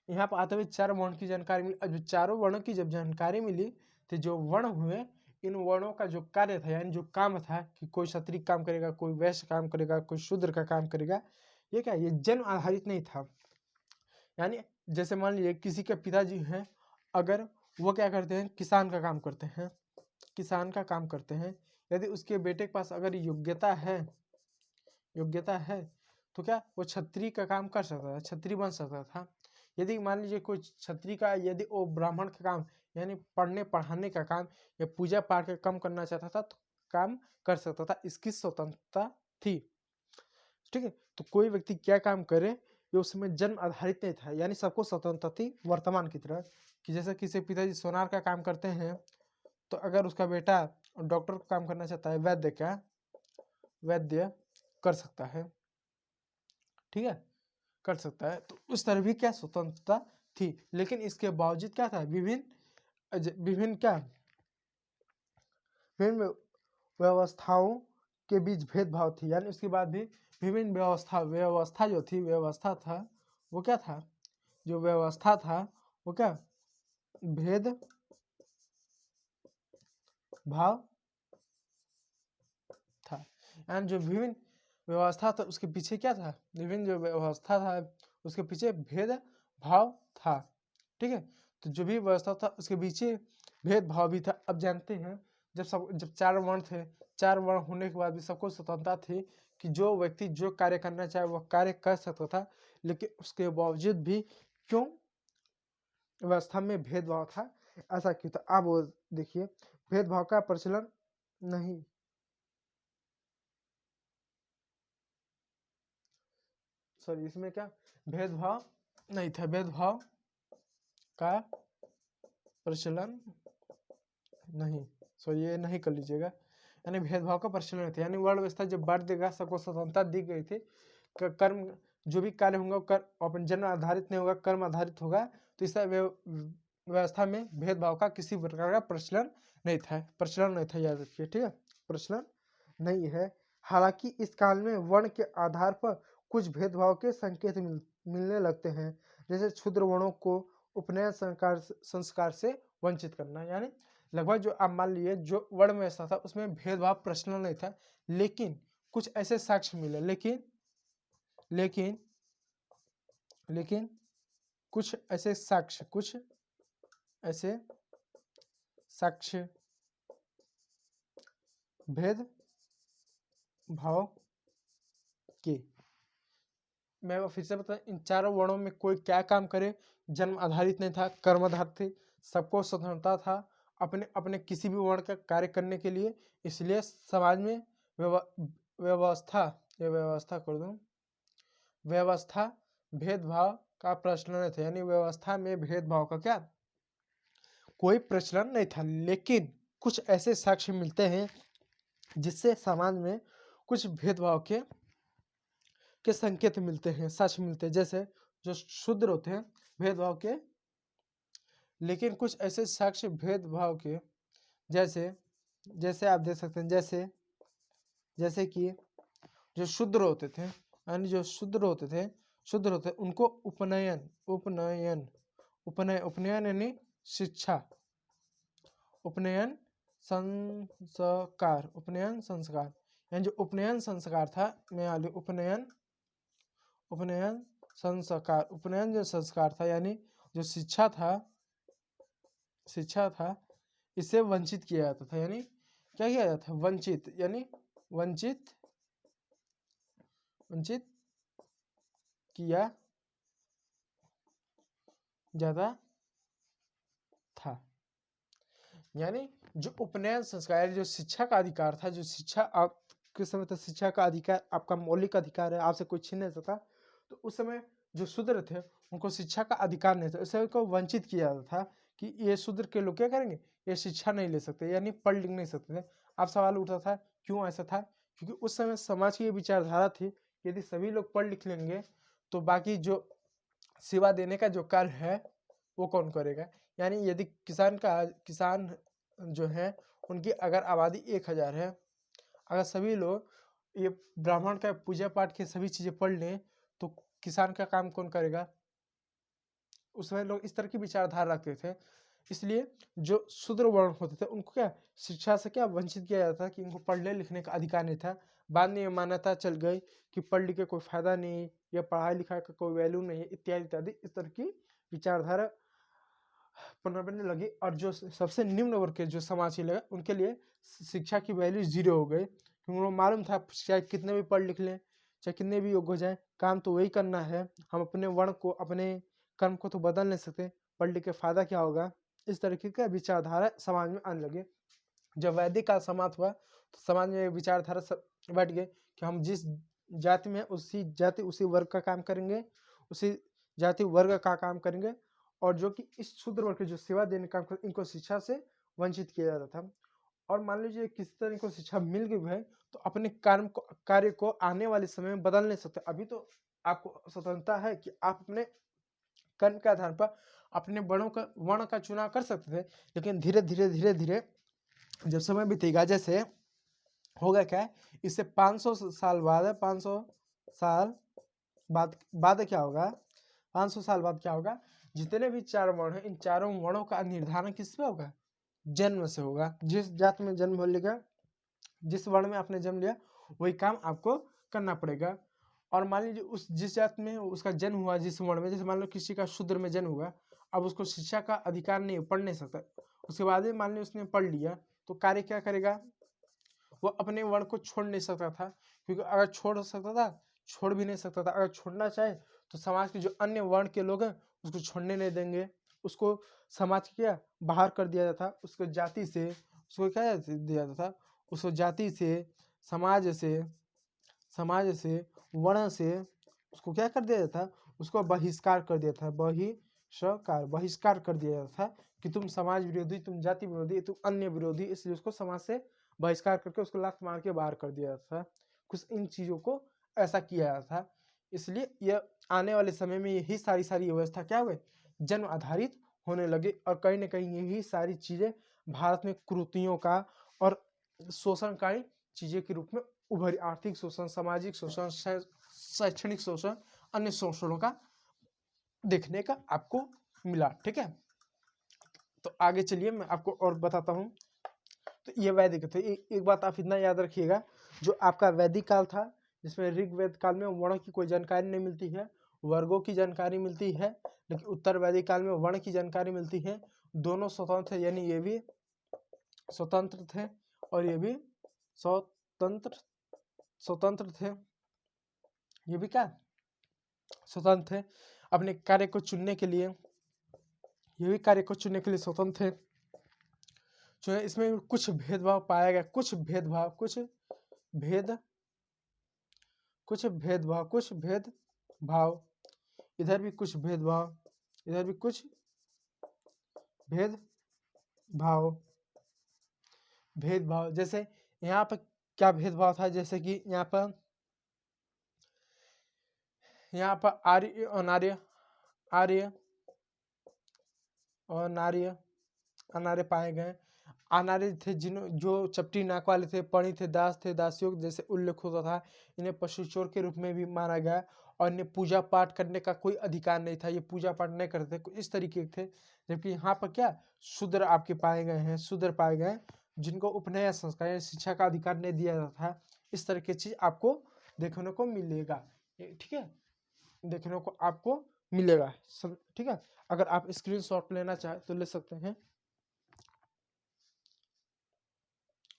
यहाँ पर आते हुए 4 वर्ण की जानकारी मिली। अब चारों वर्णों की जब जानकारी मिली तो जो वर्ण हुए, इन वर्णों का जो कार्य था यानी जो काम था कि कोई क्षत्रिय काम करेगा, कोई वैश्य काम करेगा, कोई शूद्र का काम करेगा, ये क्या, ये जन्म आधारित नहीं था। यानी जैसे मान लीजिए किसी के पिताजी हैं, अगर वो क्या करते हैं, किसान का काम करते हैं, यदि उसके बेटे के पास अगर योग्यता है तो क्या वो क्षत्रिय का काम कर सकता था, क्षत्रिय बन सकता था। यदि मान लीजिए कोई क्षत्रिय का, यदि वो ब्राह्मण का काम यानी पढ़ने पढ़ाने का काम या पूजा पाठ का काम करना चाहता था तो काम कर सकता था, इसकी स्वतंत्रता थी। ठीक है, तो कोई व्यक्ति क्या काम करे ये उसमें जन्म आधारित नहीं था, यानी सबको स्वतंत्रता थी वर्तमान की तरह। कि जैसे किसी पिताजी सोनार का काम करते हैं, तो अगर उसका बेटा डॉक्टर का काम करना चाहता है, वैद्य कर सकता है। ठीक है, कर सकता है, तो उस तरह भी क्या स्वतंत्रता थी। लेकिन इसके बावजूद क्या था, विभिन्न क्या विभिन्न व्यवस्थाओं के बीच भेदभाव थी, यानी उसके बाद भी विभिन्न व्यवस्था था वो क्या था, जो व्यवस्था था वो क्या भेद भाव था। यानी जो विभिन्न व्यवस्था था उसके पीछे क्या था, विभिन्न जो व्यवस्था था उसके पीछे भेद भाव था। ठीक है, तो जो भी व्यवस्था था उसके पीछे भेदभाव भी था। अब जानते हैं जब 4 वर्ण थे, 4 वर्ण होने के बाद भी सबको स्वतंत्रता थी कि जो व्यक्ति जो कार्य करना चाहे वह कार्य कर सकता था, लेकिन उसके बावजूद भी क्यों व्यवस्था में भेदभाव था, ऐसा क्यों था। अब वो देखिए, भेदभाव का प्रचलन नहीं सॉरी इसमें क्या भेदभाव नहीं था, भेदभाव का प्रचलन नहीं, सॉरी ये नहीं कर लीजिएगा, यानी भेदभाव का प्रचलन नहीं था, यानी वर्ण व्यवस्था जब बढ़ देगा, सबको स्वतंत्रता दी गई थी, कर्म जो भी कार्य होगा कर अपन जन्म आधारित नहीं होगा, कर्म आधारित होगा, तो इस व्यवस्था में भेदभाव का किसी प्रकार का प्रचलन नहीं था, याद रखिए, ठीक है, प्रचलन नहीं है। हालांकि इस काल में वर्ण के आधार पर कुछ भेदभाव के संकेत मिलने लगते हैं, जैसे क्षुद्र वर्णों को उपनयन संस्कार से वंचित करना, यानी लगभग जो आप मान लिए जो वर्ण व्यवस्था था उसमें भेदभाव प्रचलन नहीं था, लेकिन कुछ ऐसे साक्ष्य मिले, लेकिन कुछ ऐसे साक्ष्य भेद भाव के, मैं फिर से बता, इन चारों वर्णों में कोई क्या काम करे, जन्म आधारित नहीं था, कर्म आधारित थी, सबको स्वतंत्रता था अपने अपने किसी भी वर्ण का कार्य करने के लिए, इसलिए समाज में व्यवस्था कर दूं, व्यवस्था भेदभाव का प्रचलन नहीं था, यानी व्यवस्था में भेदभाव का क्या कोई प्रचलन नहीं था, लेकिन कुछ ऐसे साक्ष्य मिलते हैं जिससे समाज में कुछ भेदभाव के संकेत मिलते हैं, साक्ष्य मिलते हैं, जैसे जो शूद्र होते हैं भेदभाव के, लेकिन कुछ ऐसे साक्ष्य भेदभाव के, जैसे आप देख सकते हैं, जैसे कि जो शूद्र होते थे, यानी जो शूद्र होते उनको उपनयन यानी शिक्षा, उपनयन संस्कार, यानी जो उपनयन संस्कार था, मैं उपनयन जो संस्कार था, यानी जो शिक्षा था इसे वंचित किया जाता था, यानी क्या किया जाता था, वंचित, यानी वंचित किया जाता था, यानी जो उपनयन संस्कार, जो शिक्षा का अधिकार था, जो शिक्षा आपके समय तक शिक्षा का अधिकार आपका मौलिक अधिकार है, आपसे कोई छीन नहीं सकता, तो उस समय जो शूद्र थे उनको शिक्षा का अधिकार नहीं था, इससे उनको वंचित किया जाता था कि ये शूद्र के लोग क्या करेंगे, ये शिक्षा नहीं ले सकते, यानी पढ़ लिख नहीं सकते थे। अब सवाल उठता था क्यों ऐसा था, क्योंकि उस समय समाज की ये विचारधारा थी, यदि सभी लोग पढ़ लिख लेंगे तो बाकी जो सेवा देने का जो कार्य है वो कौन करेगा, यानी यदि किसान जो है उनकी अगर आबादी 1000 है, अगर सभी लोग ये ब्राह्मण का पूजा पाठ के सभी चीजें पढ़ लें तो किसान का काम कौन करेगा, उस समय लोग इस तरह की विचारधारा रखते थे, इसलिए जो शूद्र वर्ण होते थे उनको क्या शिक्षा से क्या वंचित किया जाता था कि इनको पढ़ने लिखने का अधिकार नहीं था। बाद में ये मान्यता चल गई कि पढ़ लिख के कोई फायदा नहीं, या पढ़ाई लिखाई का कोई वैल्यू नहीं है, इत्यादि इत्यादि, इस तरह की विचारधारा पनपने लगी, और जो सबसे निम्न वर्ग के जो समाज के लोग उनके लिए शिक्षा की वैल्यू 0 हो गई, क्योंकि उनको मालूम था चाहे कितने भी पढ़ लिख लें, चाहे कितने भी योग्य हो जाए, काम तो वही करना है, हम अपने वर्ण को, अपने कर्म को तो बदल नहीं सकते, पढ़ लिख के फायदा क्या होगा, इस तरीके का विचारधारा समाज में आने लगे। जब वैदिक काल समाप्त हुआ तो समाज में विचारधारा बैठ गए कि हम जिस जाति में उसी जाति उसी वर्ग का काम करेंगे, उसी जाति वर्ग का काम करेंगे, और जो कि इस शूद्र वर्ग के जो सेवा देने का काम इनको शिक्षा से वंचित किया जाता था। और मान लीजिए किसी तरह को शिक्षा मिल गई है तो अपने कार्य को आने वाले समय में बदल नहीं सकते। अभी तो आपको स्वतंत्रता है कि आप अपने कर्म के आधार पर अपने वर्ण का चुनाव कर सकते थे, लेकिन धीरे धीरे जब समय बीतेगा, जैसे होगा क्या, इससे 500 साल बाद 500 साल बाद क्या होगा, 500 साल बाद क्या होगा, जितने भी 4 वर्ण हैं इन चारों वर्णों का निर्धारण किस पे होगा, जन्म से होगा। जिस जाति में जन्म लेगा, जिस वर्ण में आपने जन्म लिया वही काम आपको करना पड़ेगा। और मान लीजिए उस जिस जाति में उसका जन्म हुआ, जिस वर्ण में, जैसे मान लो किसी का शूद्र में जन्म हुआ, अब उसको शिक्षा का अधिकार नहीं, पढ़ नहीं सकता, उसके बाद मान लीजिए उसने पढ़ लिया तो कार्य क्या करेगा, वो अपने वर्ण को छोड़ नहीं सकता था, क्योंकि अगर छोड़ भी नहीं सकता था, अगर छोड़ना चाहे तो समाज के जो अन्य वर्ण के लोग हैं उसको छोड़ने नहीं देंगे, उसको समाज क्या बाहर कर दिया जाता, उसको जाति से, उसको क्या दिया जाता था, उसको जाति से, समाज से, वर्ण से उसको क्या कर दिया जाता है, उसको बहिष्कार कर दिया था, बहिष्कार कर दिया जाता था कि तुम समाज विरोधी, तुम जाति विरोधी, तुम अन्य विरोधी, इसलिए उसको समाज से बहिष्कार करके उसको लात मार के बाहर कर दिया जाता था। कुछ इन चीज़ों को ऐसा किया जाता था। इसलिए यह आने वाले समय में यही सारी व्यवस्था क्या हुए, जन्म आधारित होने लगे, और कहीं ना कहीं यही सारी चीज़ें भारत में कुरीतियों का और शोषणकारी चीज़ें के रूप में उभरी। आर्थिक शोषण, सामाजिक शोषण, शैक्षणिक शोषण, अन्य शोषणों का देखने का आपको मिला। ठीक है, तो आगे चलिए मैं आपको और बताता हूँ। तो ये वैदिक थे। एक बात आप इतना याद रखिएगा, जो आपका वैदिक काल था जिसमें ऋग्वेद काल में वर्ण की कोई जानकारी नहीं मिलती है, वर्गों की जानकारी मिलती है, लेकिन उत्तर वैदिक काल में वर्ण की जानकारी मिलती है। दोनों स्वतंत्र थे, यानी ये भी स्वतंत्र थे और ये भी स्वतंत्र थे। ये भी क्या स्वतंत्र थे अपने कार्य को चुनने के लिए, ये भी कार्य को चुनने के लिए स्वतंत्र थे। जो है इसमें कुछ भेदभाव पाया गया, कुछ भेदभाव, इधर भी कुछ भेदभाव, इधर भी कुछ भेदभाव। जैसे यहाँ पर क्या भेदभाव था, जैसे कि यहाँ पर आर्य और अनार्य पाए गए। अनार्य थे जो चपटी नाक वाले थे, पणी थे, दास थे, दासियों जैसे उल्लेख होता था। इन्हें पशु चोर के रूप में भी माना गया और इन्हें पूजा पाठ करने का कोई अधिकार नहीं था, ये पूजा पाठ नहीं करते, कुछ इस तरीके के थे। जबकि यहाँ पर क्या शूद्र आपके पाए गए हैं, जिनको उपनयन संस्कार शिक्षा का अधिकार नहीं दिया जाता था। इस तरह की चीज आपको देखने को मिलेगा। ठीक है, देखने को आपको मिलेगा। ठीक है, अगर आप स्क्रीनशॉट लेना चाहे तो ले सकते हैं।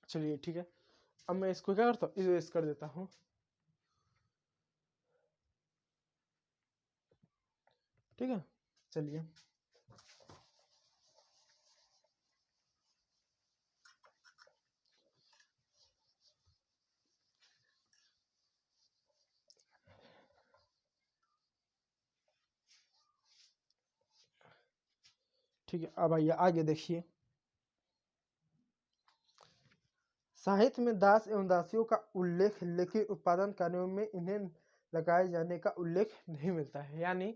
चलिए ठीक है, अब मैं इसको क्या करता हूँ, इरेज कर देता हूँ। ठीक है, चलिए ठीक है, अब आइए आगे देखिए। साहित्य में दास एवं दासियों का उल्लेख, लेकिन उत्पादन कार्यों में इन्हें लगाए जाने का उल्लेख नहीं मिलता है। यानी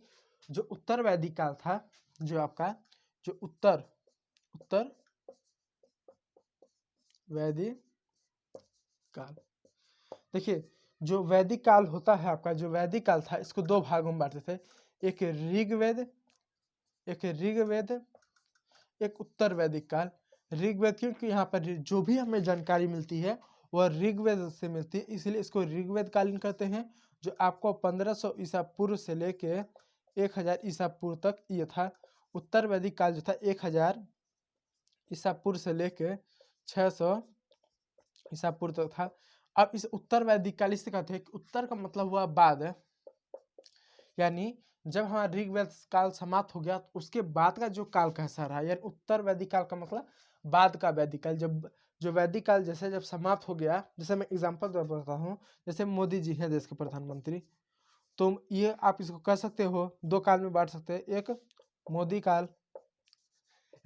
जो उत्तर वैदिक काल था, जो आपका जो उत्तर वैदिक काल, देखिए जो वैदिक काल होता है आपका, जो वैदिक काल था इसको दो भागों में बांटते थे, एक ऋग्वेद, एक उत्तर वैदिक काल। ऋग्वेद क्योंकि यहाँ पर जो भी हमें जानकारी मिलती है वह ऋग्वेद से मिलती है, इसलिए इसको ऋग्वेद कालीन कहते हैं। जो आपको 1500 ईसा पूर्व से लेके 1000 ईसा पूर्व तक ये था। उत्तर वैदिक काल जो था 1000 ईसा पूर्व से लेके 600 ईसा पूर्व तक था। अब इस उत्तर वैदिक काल इससे कहते हैं कि उत्तर का मतलब हुआ बाद, यानी जब हमारा ऋग्वेद काल समाप्त हो गया तो उसके बाद का जो काल कैसा रहा, यानी उत्तर वैदिक काल का मतलब बाद का वैदिक काल। जब जो वैदिक काल जैसे जब समाप्त हो गया, जैसे मैं एग्जांपल बताता हूँ, जैसे मोदी जी हैं देश के प्रधानमंत्री, तो ये आप इसको कह सकते हो दो काल में बांट सकते हैं। एक मोदी काल,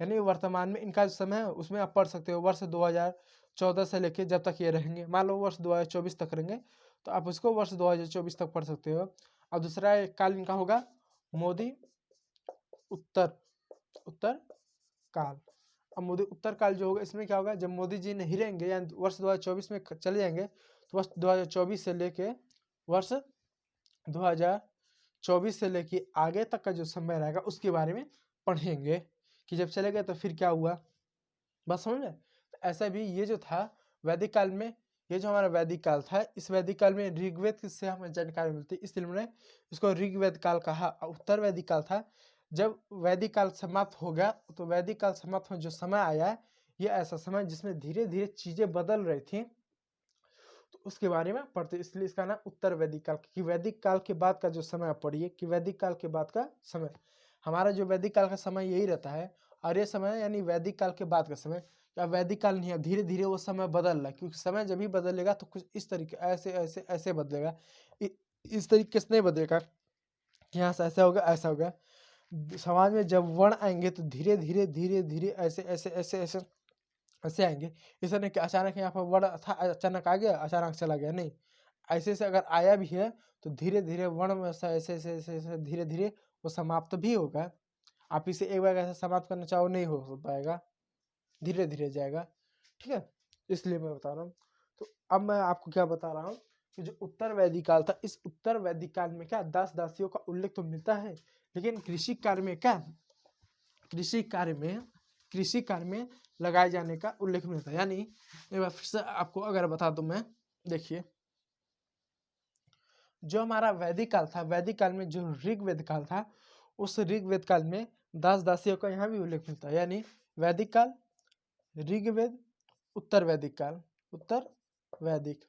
यानी वर्तमान में इनका समय है उसमें आप पढ़ सकते हो वर्ष 2014 से लेके जब तक ये रहेंगे, मान लो वर्ष 2024 तक रहेंगे तो आप उसको वर्ष 2024 तक पढ़ सकते हो। और दूसरा काल इनका होगा मोदी उत्तर काल। अब मोदी उत्तर काल जो होगा इसमें क्या होगा, जब मोदी जी नहीं रहेंगे या वर्ष 2024 में चले जाएंगे तो वर्ष 2024 से लेके वर्ष 2024 से लेके आगे तक का जो समय रहेगा उसके बारे में पढ़ेंगे कि जब चले गए तो फिर क्या हुआ। बस समझ में। तो ऐसा भी ये जो था वैदिक काल में, ये जो हमारा वैदिक काल था, इस वैदिक काल में ऋग्वेद से हमें जानकारी मिलती है, इसलिए मैंने इसको ऋग्वेद काल कहा। उत्तर वैदिक काल था। जब वैदिक काल समाप्त हो गया तो वैदिक काल समाप्त होने जो समय आया, ये ऐसा समय जिसमें धीरे धीरे चीजें बदल रही थी, तो उसके बारे में पढ़ते, इसलिए इसका नाम उत्तर वैदिक काल। कि वैदिक काल के बाद का जो समय आप पढ़िए कि वैदिक काल के बाद का समय, हमारा जो वैदिक काल का समय यही रहता है, और ये समय यानी वैदिक काल के बाद का समय। या वैदिक काल नहीं है, धीरे धीरे वो समय बदल रहा है, क्योंकि समय जब भी बदलेगा तो कुछ इस तरीके ऐसे ऐसे ऐसे बदलेगा। इस तरीके से नहीं बदलेगा कि यहाँ से ऐसा होगा ऐसा होगा। समाज में जब वर्ण आएंगे तो धीरे धीरे धीरे धीरे ऐसे ऐसे ऐसे ऐसे ऐसे आएंगे। ऐसा नहीं कि अचानक यहाँ पर वर्ण था, अचानक आ गया, अचानक चला गया, नहीं। ऐसे ऐसे अगर आया भी है तो धीरे धीरे वर्ण में ऐसा ऐसे ऐसे ऐसे ऐसे धीरे धीरे वो समाप्त भी होगा। आप इसे एक बार ऐसे समाप्त करना चाहो नहीं हो पाएगा, धीरे धीरे जाएगा, ठीक है। इसलिए मैं बता रहा हूँ। तो अब मैं आपको क्या बता रहा हूँ कि जो उत्तर वैदिक काल था, इस उत्तर वैदिक काल में क्या दास दासियों का उल्लेख तो मिलता है, लेकिन कृषि कार्य में क्या, कृषि कार्य में लगाए जाने का उल्लेख मिलता है। यानी एक बार फिर से आपको अगर बता दूं मैं, देखिए जो हमारा वैदिक काल था, वैदिक काल में जो ऋग्वेद काल था, उस ऋग्वेद काल में दास दासियों का यहाँ भी उल्लेख मिलता है। यानी वैदिक काल, ऋग्वेद, उत्तर वैदिक काल, उत्तर वैदिक।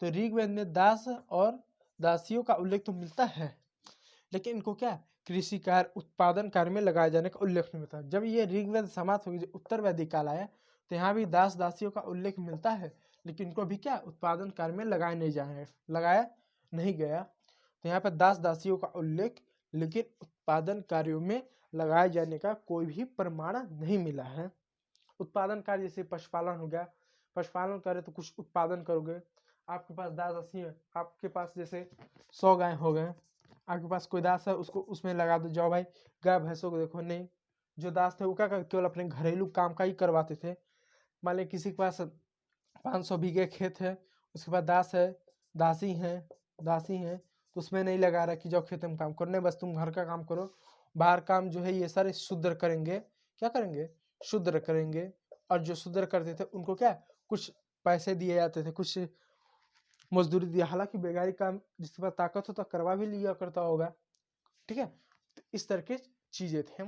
तो ऋग्वेद में दास और दासियों का उल्लेख तो मिलता है, लेकिन इनको क्या कृषि कार्य उत्पादन कार्य में लगाए जाने का उल्लेख नहीं मिलता। जब ये ऋग्वेद समाप्त होगी, जो उत्तर वैदिक काल आया, तो यहाँ भी दास दासियों का उल्लेख मिलता है, लेकिन इनको भी क्या उत्पादन कार्य में लगाया नहीं गया। तो यहाँ पर दास दासियों का उल्लेख, लेकिन उत्पादन कार्यों में लगाए जाने का कोई भी प्रमाण नहीं मिला है। उत्पादन कार्य जैसे पशुपालन हो गया, पशुपालन करे तो कुछ उत्पादन करोगे। आपके पास दास दासी है, आपके पास जैसे 100 गाय हो गए, आपके पास कोई दास है, उसको उसमें लगा दो, जाओ भाई गाय भैंसों को देखो, नहीं। जो दास थे वो क्या केवल अपने घरेलू काम का ही करवाते थे। मान लीजिए किसी के पास 500 बीघे खेत है, उसके बाद दासी हैं, तो उसमें नहीं लगा रहा कि जाओ खेत में काम करो, नहीं, बस तुम घर का काम करो, बाहर काम जो है ये सारे शूद्र करेंगे। क्या करेंगे? शूद्र करेंगे। और जो शूद्र करते थे उनको क्या कुछ पैसे दिए जाते थे, कुछ मजदूरी दिया, हालांकि बेगारी काम जिसके पास ताकत हो तो करवा भी लिया करता होगा, ठीक है। तो इस तरह की चीजें थे।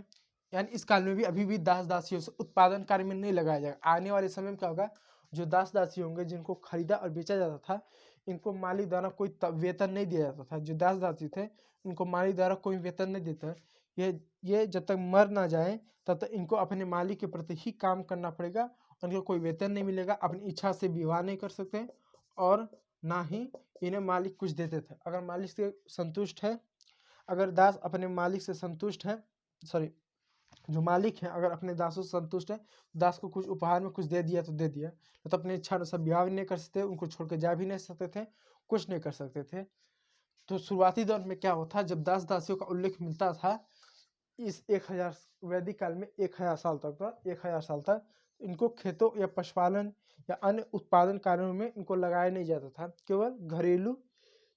यानी इस काल में भी अभी भी दास दासियों से उत्पादन कार्य में नहीं लगाया जाएगा। आने वाले समय में क्या होगा, जो दास दासी होंगे जिनको खरीदा और बेचा जाता था, इनको मालिक द्वारा कोई वेतन नहीं दिया जाता था। जो दास दासी थे इनको मालिक द्वारा कोई वेतन नहीं देता। ये जब तक मर ना जाए तब तक इनको अपने मालिक के प्रति ही काम करना पड़ेगा, उनको कोई वेतन नहीं मिलेगा, अपनी इच्छा से विवाह नहीं कर सकते, और ना ही इन्हें मालिक कुछ देते थे। अगर मालिक से संतुष्ट है, अगर दास अपने मालिक से संतुष्ट है, सॉरी, जो मालिक है अगर अपने दासों से संतुष्ट है, दास को कुछ उपहार में कुछ दे दिया तो दे दिया, तो अपनी इच्छा अनुसार ब्याह भी नहीं कर सकते, उनको छोड़ के जा भी नहीं सकते थे, कुछ नहीं कर सकते थे। तो शुरुआती दौर में क्या होता, जब दास दासियों का उल्लेख मिलता था, इस 1000 वैदिक काल में 1000 साल तक था, 1000 साल तक इनको खेतों या पशुपालन या अन्य उत्पादन कार्यों में इनको लगाया नहीं जाता था, केवल घरेलू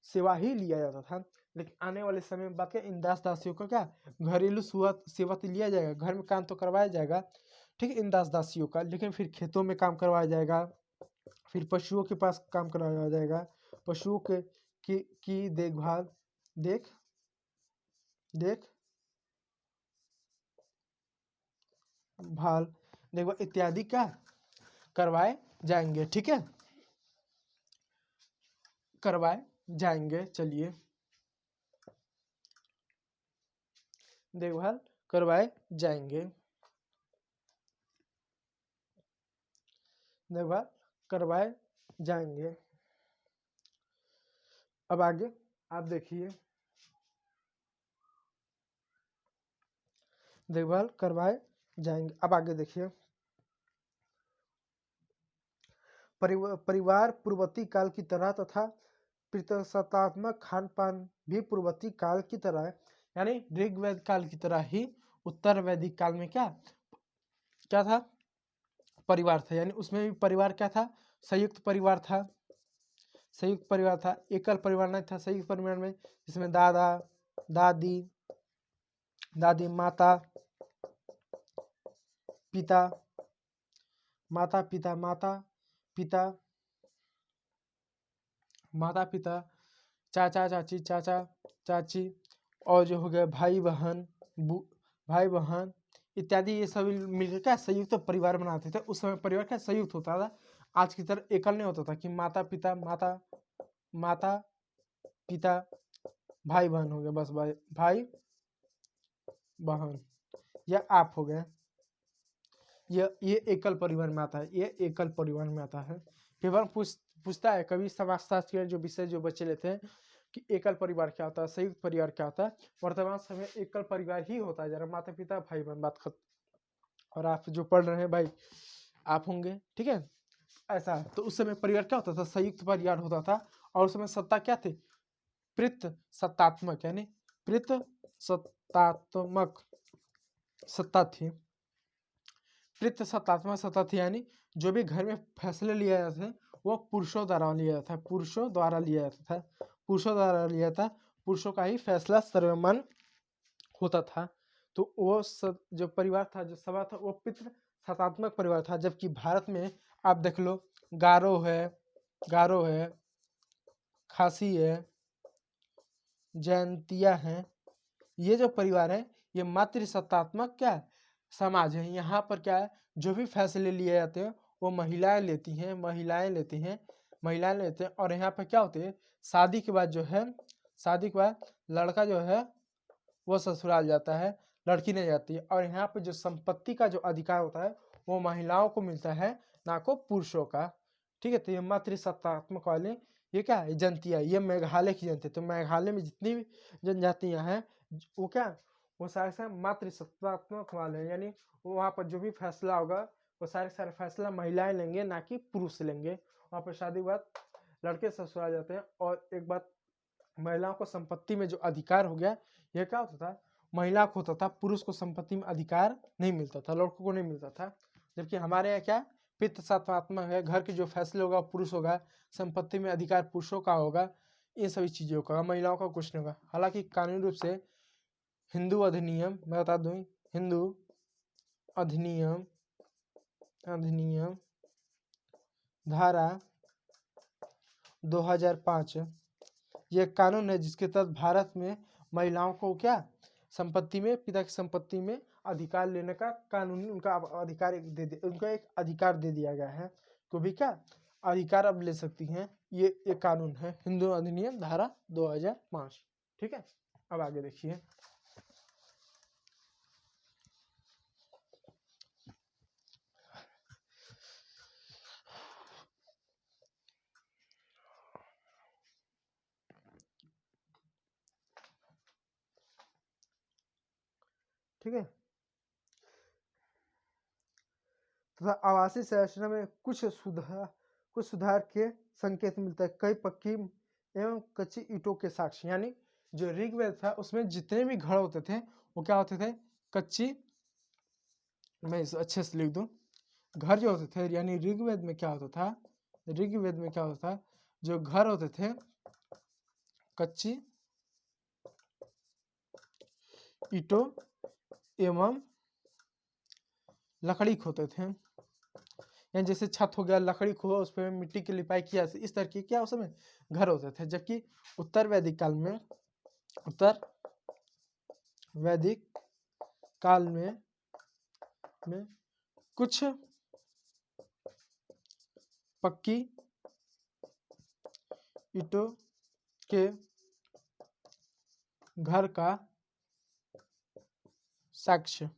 सेवा ही लिया जाता था। लेकिन आने वाले समय में बात करें, इन दास दासियों का क्या घरेलू सेवा तो लिया जाएगा, घर में काम तो करवाया जाएगा, ठीक है, इन दास दासियों का, लेकिन फिर खेतों में काम करवाया जाएगा, फिर पशुओं के पास काम करवाया जाएगा, पशुओं के की देखभाल देख देख भाल देखभाल इत्यादि क्या करवाए जाएंगे, ठीक है, करवाए जाएंगे। चलिए, देखभाल करवाए जाएंगे, देखभाल करवाए जाएंगे। अब आगे आप देखिए, देखभाल करवाए जाएंगे। अब आगे देखिए, परिवार पूर्ववर्ती काल की तरह तथा प्रतिशतात्मक खान पान भी पूर्ववर्ती काल की तरह है। यानी ऋग्वेद काल की तरह ही उत्तर वैदिक काल में क्या क्या था, परिवार था। यानी उसमें भी परिवार क्या था, संयुक्त परिवार था, संयुक्त परिवार था, एकल परिवार नहीं था। संयुक्त परिवार में जिसमें दादा दादी दादी पिता माता पिता पिता माता पिता, चाचा चाची चाची, और जो हो गया भाई बहन इत्यादि, ये सभी मिलकर क्या संयुक्त परिवार बनाते थे। उस समय परिवार क्या संयुक्त होता था, आज की तरह एकल नहीं होता था कि माता पिता भाई बहन हो गया, बस भाई बहन या आप हो गए। ये एकल परिवार में आता है, ये एकल परिवार में आता है। पेपर पूछता है कभी समाजशास्त्र के जो विषय जो बच्चे लेते हैं कि एकल परिवार क्या होता है, संयुक्त परिवार क्या होता है। वर्तमान समय एकल परिवार ही होता है, जरा माता पिता भाई बहन बात खत्म। और आप जो पढ़ रहे हैं भाई आप होंगे, ठीक है। ऐसा तो उस समय परिवार क्या होता था, संयुक्त परिवार होता था। और उस समय सत्ता क्या थी, पितृ सत्तात्मक, यानी पितृ सत्तात्मक सत्ता थी। पितृ सत्तात्मक सत्ता थी, यानी जो भी घर में फैसले लिए जाते थे वो पुरुषों द्वारा लिया जाता था, पुरुषों द्वारा लिया जाता था, पुरुषों द्वारा लिया था, पुरुषों का ही फैसला सर्वमान्य होता था। तो वो जो परिवार था, जो सभा था, वो पितृ सत्तात्मक परिवार था। जबकि भारत में आप देख लो, गारो है, खासी है, जयंतिया है, ये जो परिवार है ये मातृ सत्तात्मक क्या है, समाज है। यहाँ पर क्या है, जो भी फैसले लिए जाते हैं वो महिलाएं लेती हैं, महिलाएं लेती हैं। और यहाँ पर क्या होते हैं, शादी के बाद जो है, शादी के बाद लड़का जो है वो ससुराल जाता है, लड़की नहीं जाती है। और यहाँ पे जो संपत्ति का जो अधिकार होता है वो महिलाओं को मिलता है, ना को पुरुषों का, ठीक है। तो ये मातृसत्तात्मक वाले, ये क्या है, जनतियाँ, ये मेघालय की जनती। तो मेघालय में जितनी भी जनजातियाँ हैं वो क्या, वो सारे सारे मातृसत्तात्मक वाले हैं, यानी वहाँ पर जो भी फैसला होगा वो सारे फैसला महिलाएं लेंगे, ना कि पुरुष लेंगे। वहाँ पर शादी के बाद लड़के ससुराल जाते हैं। और एक बात, महिलाओं को संपत्ति में जो अधिकार हो गया, यह क्या होता था, महिला को होता था, पुरुष को संपत्ति में अधिकार नहीं मिलता था, लड़कों को नहीं मिलता था। जबकि हमारे यहाँ क्या, पितृ सत्तात्मक है, घर के जो फैसले होगा पुरुष होगा, संपत्ति में अधिकार पुरुषों का होगा, इन सभी चीजों का, महिलाओं का कुछ नहीं होगा। हालांकि कानूनी रूप से हिंदू अधिनियम, मैं बता दूं, हिंदू अधिनियम अधिनियम धारा 2005 ये कानून है जिसके तहत भारत में महिलाओं को क्या, संपत्ति में, पिता की संपत्ति में अधिकार लेने का कानूनी उनका अधिकार उनका एक अधिकार दे दिया गया है। तो भी क्या अधिकार अब ले सकती हैं, ये कानून है, हिंदू अधिनियम धारा 2005, ठीक है। अब आगे देखिए, ठीक है। तथा आवासीय संरचना में कुछ सुधार के संकेत मिलता है। कई पक्की एवं कच्ची ईंटों के साक्ष्य, यानी जो ऋग्वेद था उसमें जितने भी घर होते थे वो क्या होते थे, कच्ची, मैं इसे अच्छे से लिख दूं, घर जो होते थे, यानी ऋग्वेद में क्या होता था, ऋग्वेद में क्या होता था, जो घर होते थे कच्ची ईंटों एवं लकड़ी के होते थे। यानी जैसे छत हो गया, लकड़ी को उस पर मिट्टी की लिपाई किया, इस तरह के क्या उस समय घर होते थे। जबकि उत्तर वैदिक काल में कुछ पक्की ईंटों के घर का साक्ष्य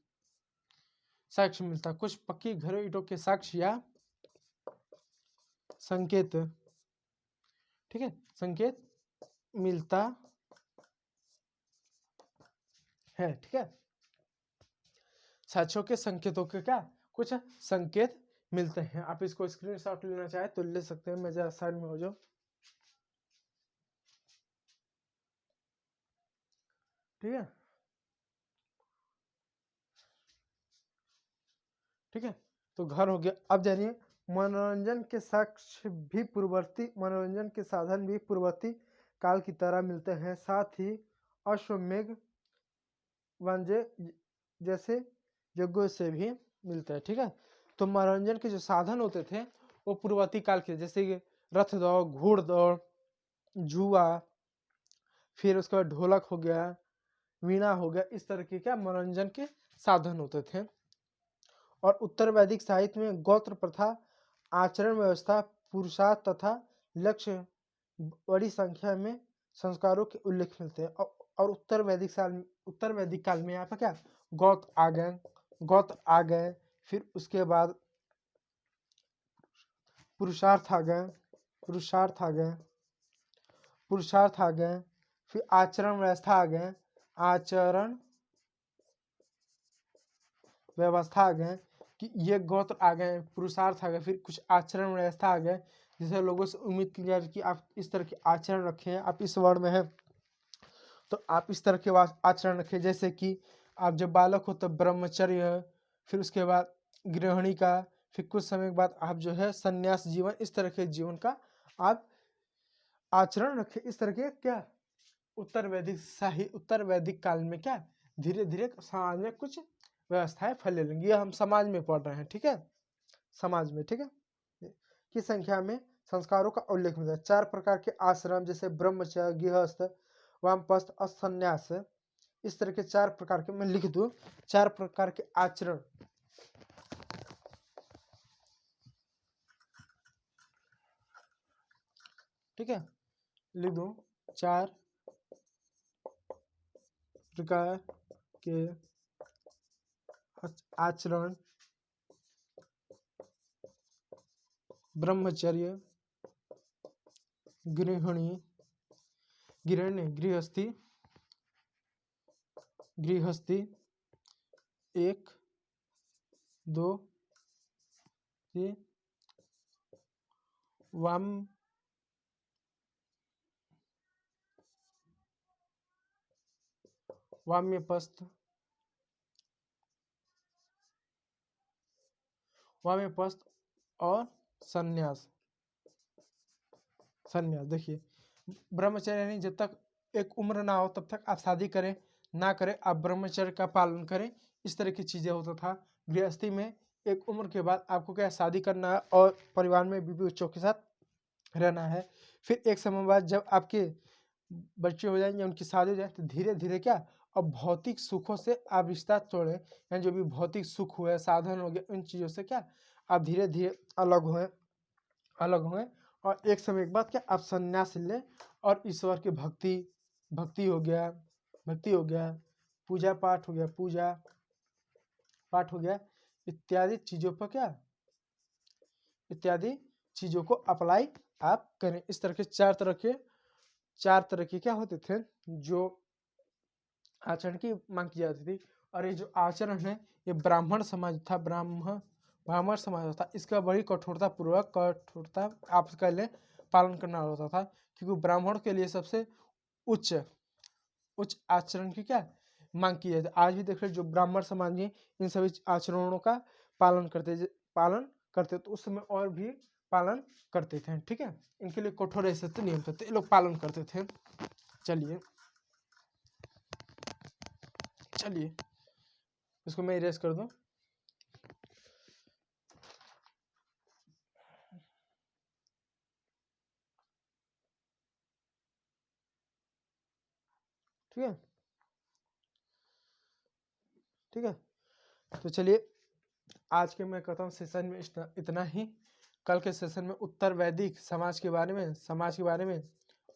मिलता, कुछ पक्की घरों ईंटों के साक्ष्य या संकेत, ठीक है, संकेत मिलता है, ठीक है। साक्ष्यों के संकेतों के क्या कुछ संकेत मिलते हैं। आप इसको स्क्रीनशॉट लेना चाहे तो ले सकते हैं, मैं जरा साइड में हो जाऊं, ठीक है, ठीक है। तो घर हो गया। अब जानिए, मनोरंजन के साक्ष्य भी पूर्ववर्ती, मनोरंजन के साधन भी पूर्ववर्ती काल की तरह मिलते हैं। साथ ही अश्वमेघ वंजे जैसे यज्ञों से भी मिलते हैं, ठीक है। तो मनोरंजन के जो साधन होते थे वो पूर्ववर्ती काल के, जैसे कि रथ दौड़, घोड़ दौड़, जुआ, फिर उसके बाद ढोलक हो गया, वीणा हो गया, इस तरह के क्या मनोरंजन के साधन होते थे। और उत्तर वैदिक साहित्य में गोत्र प्रथा, आचरण व्यवस्था, पुरुषार्थ तथा लक्ष्य, बड़ी संख्या में संस्कारों के उल्लेख मिलते हैं। और उत्तर वैदिक काल में यहाँ पर क्या गोत्र आ गए, फिर उसके बाद पुरुषार्थ आ गए, पुरुषार्थ आ गए, फिर आचरण व्यवस्था आ गए, आचरण व्यवस्था आ गए कि ये गोत्र आ गए, पुरुषार्थ आ गए, फिर कुछ आचरण व्यवस्था आ गए, जिसे लोगों से उम्मीद की जाए कि आप इस तरह के आचरण रखें, आप इस वर्ण में हैं तो आप इस तरह के आचरण रखें। जैसे कि आप जब बालक हो तब ब्रह्मचर्य, फिर उसके बाद गृहिणी का, फिर कुछ समय के बाद आप जो है संन्यास जीवन, इस तरह के जीवन का आप आचरण रखें। इस तरह के क्या उत्तर वैदिक काल में क्या धीरे धीरे समाज में कुछ व्यवस्थाएं फैलने लगी। हम समाज में पढ़ रहे हैं, ठीक है, समाज में, ठीक है, की संख्या में संस्कारों का उल्लेख मिलता है। 4 प्रकार के आश्रम जैसे ब्रह्मचर्य, गृहस्थ, वामप्रस्थ और संन्यास, इस तरह के 4 प्रकार के, मैं लिख दूं 4 प्रकार के आचरण, ठीक है, लिख दूं 4 प्रकार के आचरण, ब्रह्मचर्य, गृहस्थी, 1 2 3, वाम्यपस्थ और संन्यास। देखिए, ब्रह्मचर्य यानी जब तक एक उम्र ना हो तब तक आप शादी करें ना करें, आप ब्रह्मचर्य का पालन करें, इस तरह की चीजें होता था। गृहस्थी में एक उम्र के बाद आपको क्या शादी करना है और परिवार में बीवी बच्चों के साथ रहना है। फिर एक समय बाद जब आपके बच्चे हो जाएंगे, उनकी शादी हो जाए, तो धीरे धीरे क्या अब भौतिक सुखों से आप रिश्ता तोड़े, यानी जो भी भौतिक सुख हुए, साधन हो गए, उन चीज़ों से क्या आप धीरे धीरे अलग हुए और एक समय के बाद क्या आप संन्यास लें और ईश्वर की भक्ति हो गया, पूजा पाठ हो गया, इत्यादि चीजों को अप्लाई आप करें। इस तरह के चार तरह के क्या होते थे जो आचरण की मांग की जाती थी। और ये जो आचरण है ये ब्राह्मण समाज था, ब्राह्मण समाज था, इसका बड़ी कठोरता आप कह लें पालन करना होता था, क्योंकि ब्राह्मण के लिए सबसे उच्च आचरण की क्या मांग की जाती है। आज भी देख रहे जो ब्राह्मण समाज में इन सभी आचरणों का पालन करते तो उस समय और भी पालन करते थे, ठीक है, इनके लिए कठोर ऐसे नियम थे, ये लोग पालन करते थे। चलिए इसको मैं इरेज कर दूं। ठीक है, तो चलिए आज के मैं कहता हूँ सेशन में इतना ही। कल के सेशन में उत्तर वैदिक समाज के बारे में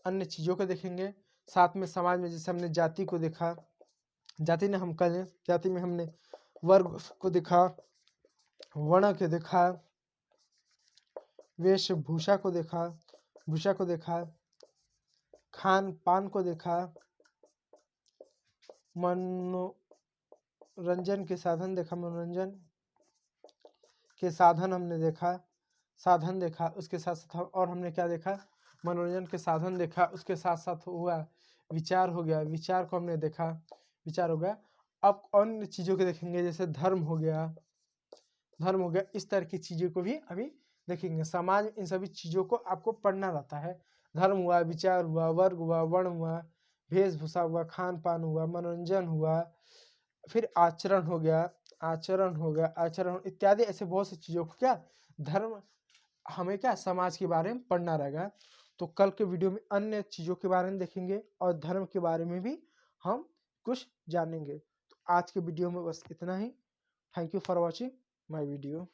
अन्य चीज़ों को देखेंगे। साथ में समाज में जैसे हमने जाति को देखा, जाति में हमने वर्ग को देखा, वर्ण को देखा, वेशभूषा को देखा, खान पान को देखा, मनोरंजन के साधन हमने देखा, उसके साथ साथ और हमने क्या देखा, मनोरंजन के साधन देखा, उसके साथ साथ हुआ विचार हो गया। अब अन्य चीज़ों को देखेंगे, जैसे धर्म हो गया, इस तरह की चीज़ों को भी अभी देखेंगे। समाज इन सभी चीज़ों को आपको पढ़ना रहता है। धर्म हुआ, विचार हुआ, वर्ग हुआ, वर्ण हुआ, वेशभूषा हुआ, खान पान हुआ, मनोरंजन हुआ, फिर आचरण हो गया, इत्यादि ऐसे बहुत सी चीज़ों को क्या धर्म हमें क्या समाज के बारे में पढ़ना रहेगा। तो कल के वीडियो में अन्य चीज़ों के बारे में देखेंगे और धर्म के बारे में भी हम कुछ जानेंगे। तो आज के वीडियो में बस इतना ही। Thank you for watching my video.